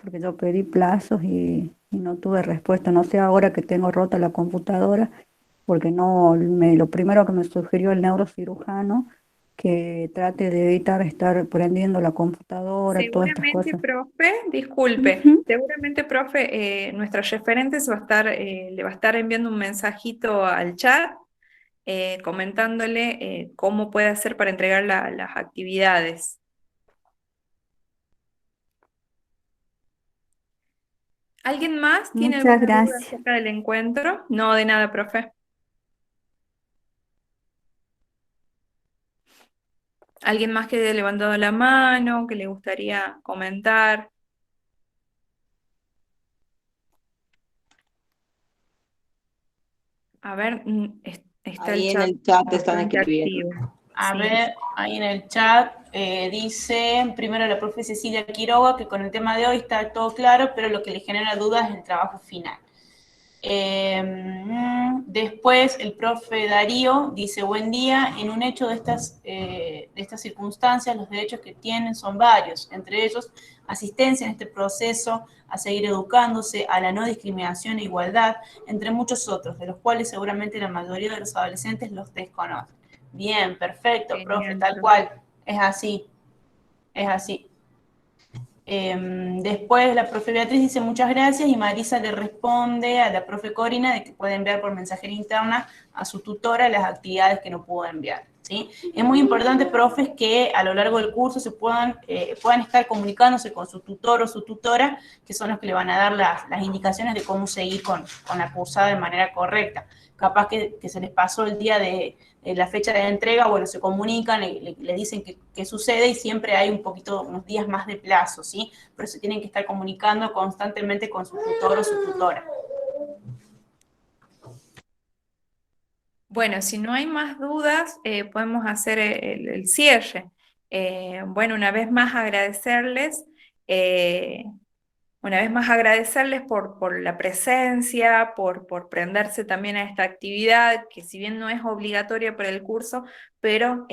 Speaker 8: porque yo pedí plazos y no tuve respuesta. No sé ahora que tengo rota la computadora, porque no, lo primero que me sugirió el neurocirujano, que trate de evitar estar prendiendo la computadora, todas estas
Speaker 2: seguramente,
Speaker 8: cosas.
Speaker 2: profe, disculpe,
Speaker 8: Ujú.
Speaker 2: seguramente, profe, nuestra referente le va a estar enviando un mensajito al chat comentándole cómo puede hacer para entregar las actividades. ¿Alguien más tiene
Speaker 8: Muchas
Speaker 2: alguna duda
Speaker 8: gracias.
Speaker 2: acerca del encuentro? No, de nada, profe. ¿Alguien más que haya levantado la mano, que le gustaría comentar? A ver, está el
Speaker 4: Ahí en
Speaker 2: chat
Speaker 4: el chat están
Speaker 2: bastante
Speaker 4: escribiendo.
Speaker 2: activo.
Speaker 1: A
Speaker 2: Sí.
Speaker 1: ver, ahí en el chat dice primero la profe Cecilia Quiroga que con el tema de hoy está todo claro, pero lo que le genera dudas es el trabajo final. Después el profe Darío dice, buen día, en un hecho de estas circunstancias los derechos que tienen son varios, entre ellos asistencia en este proceso, a seguir educándose, a la no discriminación e igualdad, entre muchos otros, de los cuales seguramente la mayoría de los adolescentes los desconocen. Bien, perfecto, profe,
Speaker 2: Genial,
Speaker 1: tal
Speaker 2: profe.
Speaker 1: cual, es así, es así. Después la profe Beatriz dice muchas gracias y Marisa le responde a la profe Corina de que puede enviar por mensajería interna a su tutora las actividades que no pudo enviar. ¿sí? Es muy importante, profes, que a lo largo del curso se puedan estar comunicándose con su tutor o su tutora, que son los que le van a dar las indicaciones de cómo seguir con la cursada de manera correcta. Capaz que se les pasó el día de la fecha de entrega, bueno, se comunican, le dicen qué sucede y siempre hay unos días más de plazo, ¿sí? Pero se tienen que estar comunicando constantemente con su tutor o su tutora.
Speaker 2: Bueno, si no hay más dudas, podemos hacer el cierre. Bueno, una vez más agradecerles por la presencia, por prenderse también a esta actividad, que si bien no es obligatoria para el curso, pero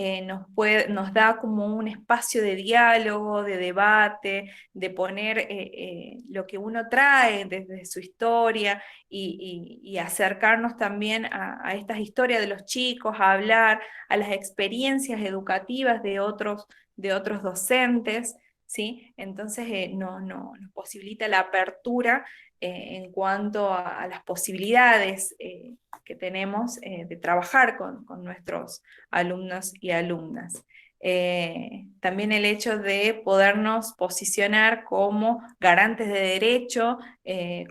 Speaker 2: nos da como un espacio de diálogo, de debate, de poner lo que uno trae desde su historia y acercarnos también a estas historias de los chicos, a hablar, a las experiencias educativas de otros docentes. ¿Sí? Entonces nos posibilita la apertura en cuanto a las posibilidades que tenemos de trabajar con nuestros alumnos y alumnas. También el hecho de podernos posicionar como garantes de derecho,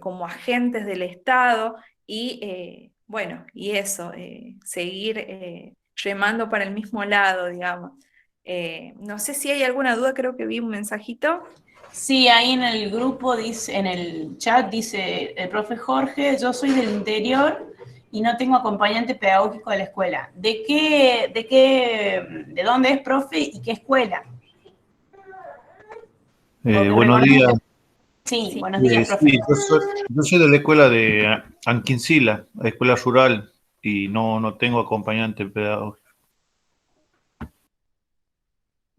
Speaker 2: como agentes del Estado y bueno, y eso, seguir remando para el mismo lado, digamos. No sé si hay alguna duda, creo que vi un mensajito.
Speaker 1: Sí, ahí en el grupo dice, en el chat dice el profe Jorge, yo soy del interior y no tengo acompañante pedagógico de la escuela. ¿De dónde es, profe, y qué escuela?
Speaker 9: Buenos días.
Speaker 1: Sí, buenos días, profe.
Speaker 9: Sí, yo soy de la escuela de Anquincila, la escuela rural, y no tengo acompañante pedagógico.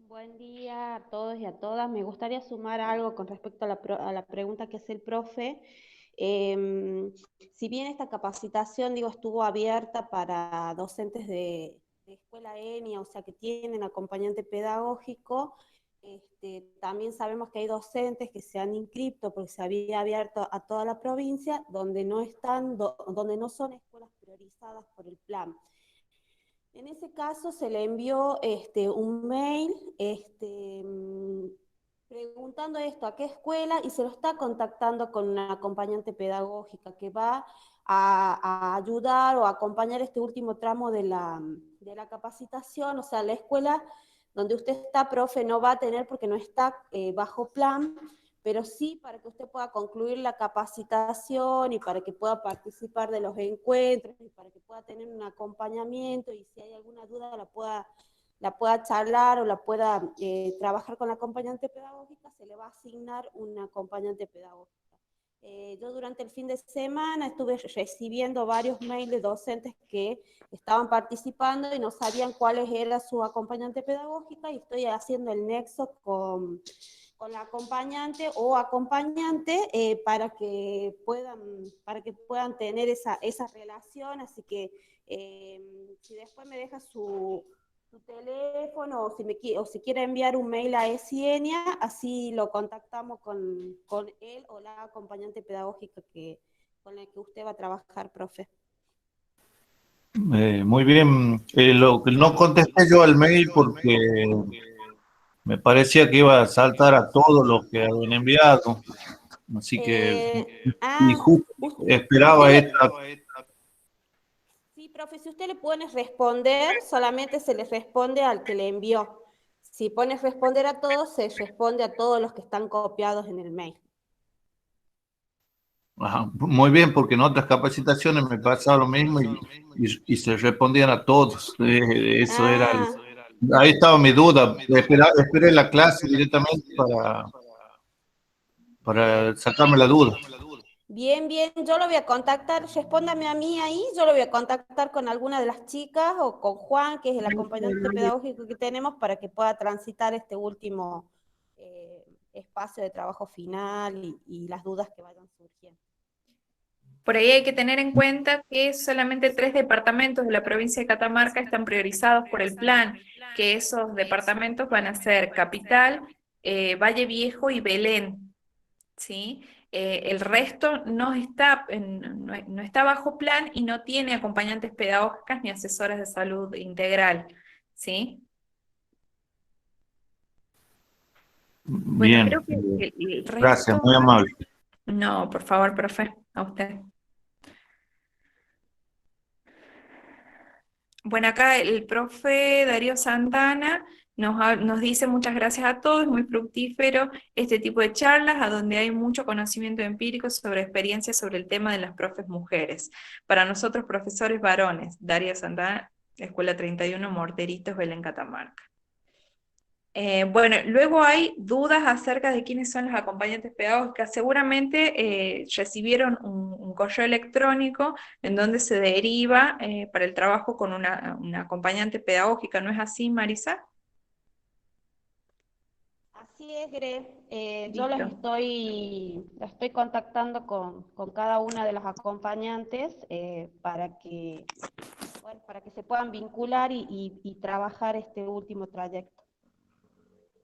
Speaker 10: Buen día a todos y a todas. Me gustaría sumar algo con respecto a la pregunta que hace el profe. Si bien esta capacitación, estuvo abierta para docentes de escuela ENIA, o sea, que tienen acompañante pedagógico, también sabemos que hay docentes que se han inscrito porque se había abierto a toda la provincia, donde no son escuelas priorizadas por el plan. En ese caso se le envió un mail preguntando a qué escuela, y se lo está contactando con una acompañante pedagógica que va a ayudar o a acompañar este último tramo de la capacitación. O sea, la escuela donde usted está, profe, no va a tener porque no está bajo plan, pero sí para que usted pueda concluir la capacitación y para que pueda participar de los encuentros y para que pueda tener un acompañamiento, y si hay alguna duda la pueda charlar o la pueda trabajar con la acompañante pedagógica, se le va a asignar una acompañante pedagógica. Yo durante el fin de semana estuve recibiendo varios mails de docentes que estaban participando y no sabían cuál era su acompañante pedagógica, y estoy haciendo el nexo con la acompañante o acompañante para que puedan tener esa relación. Así que si después me deja su teléfono o si quiere enviar un mail a ESIENIA, así lo contactamos con él o la acompañante pedagógica con la que usted va a trabajar, profe.
Speaker 9: Muy bien. No contesté yo al mail porque me parecía que iba a saltar a todos los que habían enviado. Así que esperaba esta.
Speaker 10: Sí, profe, si usted le pone responder, solamente se le responde al que le envió. Si pone responder a todos, se responde a todos los que están copiados en el mail.
Speaker 9: Ajá, muy bien, porque en otras capacitaciones me pasaba lo mismo y se respondían a todos. Eso era. Ahí estaba mi duda. Esperé la clase directamente para sacarme la duda.
Speaker 10: Bien, yo lo voy a contactar, respóndame a mí ahí, yo lo voy a contactar con alguna de las chicas o con Juan, que es el acompañante pedagógico que tenemos, para que pueda transitar este último espacio de trabajo final y las dudas que vayan surgiendo.
Speaker 2: Por ahí hay que tener en cuenta que solamente 3 departamentos de la provincia de Catamarca están priorizados por el plan, que esos departamentos van a ser Capital, Valle Viejo y Belén, ¿sí? El resto no está bajo plan y no tiene acompañantes pedagógicas ni asesoras de salud integral, ¿sí?
Speaker 9: Bien,
Speaker 2: Bueno, creo que el
Speaker 9: gracias,
Speaker 2: resto...
Speaker 9: muy amable.
Speaker 2: No, por favor, profe, a usted. Bueno, acá el profe Darío Santana nos dice muchas gracias a todos, muy fructífero este tipo de charlas, a donde hay mucho conocimiento empírico sobre experiencias sobre el tema de las profes mujeres. Para nosotros, profesores varones, Darío Santana, Escuela 31, Morteritos, Belén, Catamarca. Bueno, luego hay dudas acerca de quiénes son las acompañantes pedagógicas. Seguramente recibieron un correo electrónico en donde se deriva para el trabajo con una acompañante pedagógica, ¿no es así, Marisa?
Speaker 10: Así es, Gre. Yo la estoy contactando con cada una de las acompañantes para que se puedan vincular y trabajar este último trayecto.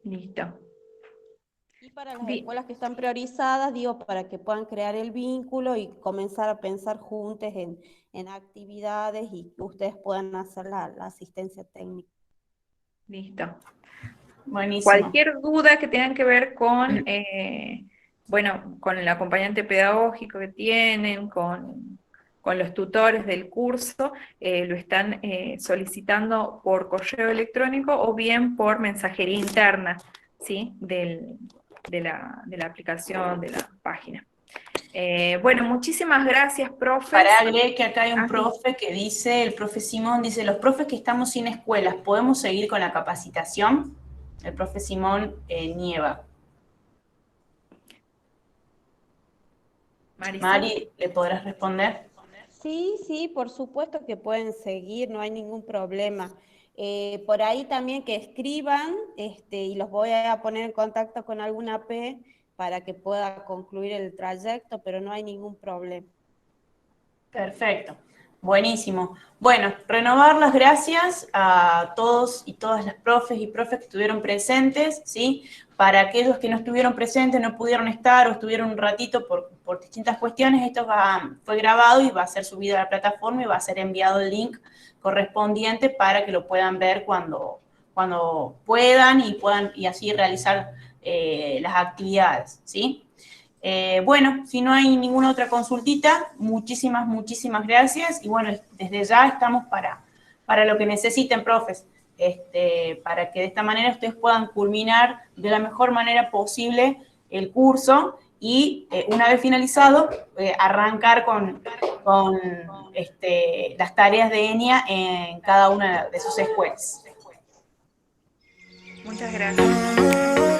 Speaker 2: Listo.
Speaker 10: Y para las escuelas que están priorizadas, digo, para que puedan crear el vínculo y comenzar a pensar juntos en actividades y que ustedes puedan hacer la asistencia técnica.
Speaker 2: Listo.
Speaker 1: Buenísimo.
Speaker 2: Cualquier duda que tengan que ver con, bueno, con el acompañante pedagógico que tienen, con los tutores del curso, lo están solicitando por correo electrónico o bien por mensajería interna, ¿sí? de la aplicación, de la página. Bueno, muchísimas gracias, profes.
Speaker 1: Para agregar que acá hay un
Speaker 2: Ah, sí.
Speaker 1: profe que dice, el profe Simón dice, los profes que estamos sin escuelas, ¿podemos seguir con la capacitación? El profe Simón Nieva.
Speaker 2: Marisa.
Speaker 1: Mari, ¿le podrás responder?
Speaker 10: Sí, por supuesto que pueden seguir, no hay ningún problema. Por ahí también que escriban y los voy a poner en contacto con alguna AP para que pueda concluir el trayecto, pero no hay ningún problema.
Speaker 1: Perfecto, buenísimo. Bueno, renovar las gracias a todos y todas las profes y profes que estuvieron presentes, ¿sí? Para aquellos que no estuvieron presentes, no pudieron estar o estuvieron un ratito por distintas cuestiones, esto fue grabado y va a ser subido a la plataforma y va a ser enviado el link correspondiente para que lo puedan ver cuando puedan y así realizar las actividades, ¿sí? Bueno, si no hay ninguna otra consultita, muchísimas gracias. Y bueno, desde ya estamos para lo que necesiten, profes, para que de esta manera ustedes puedan culminar de la mejor manera posible el curso y una vez finalizado, arrancar con las tareas de ENIA en cada una de sus escuelas.
Speaker 2: Muchas gracias.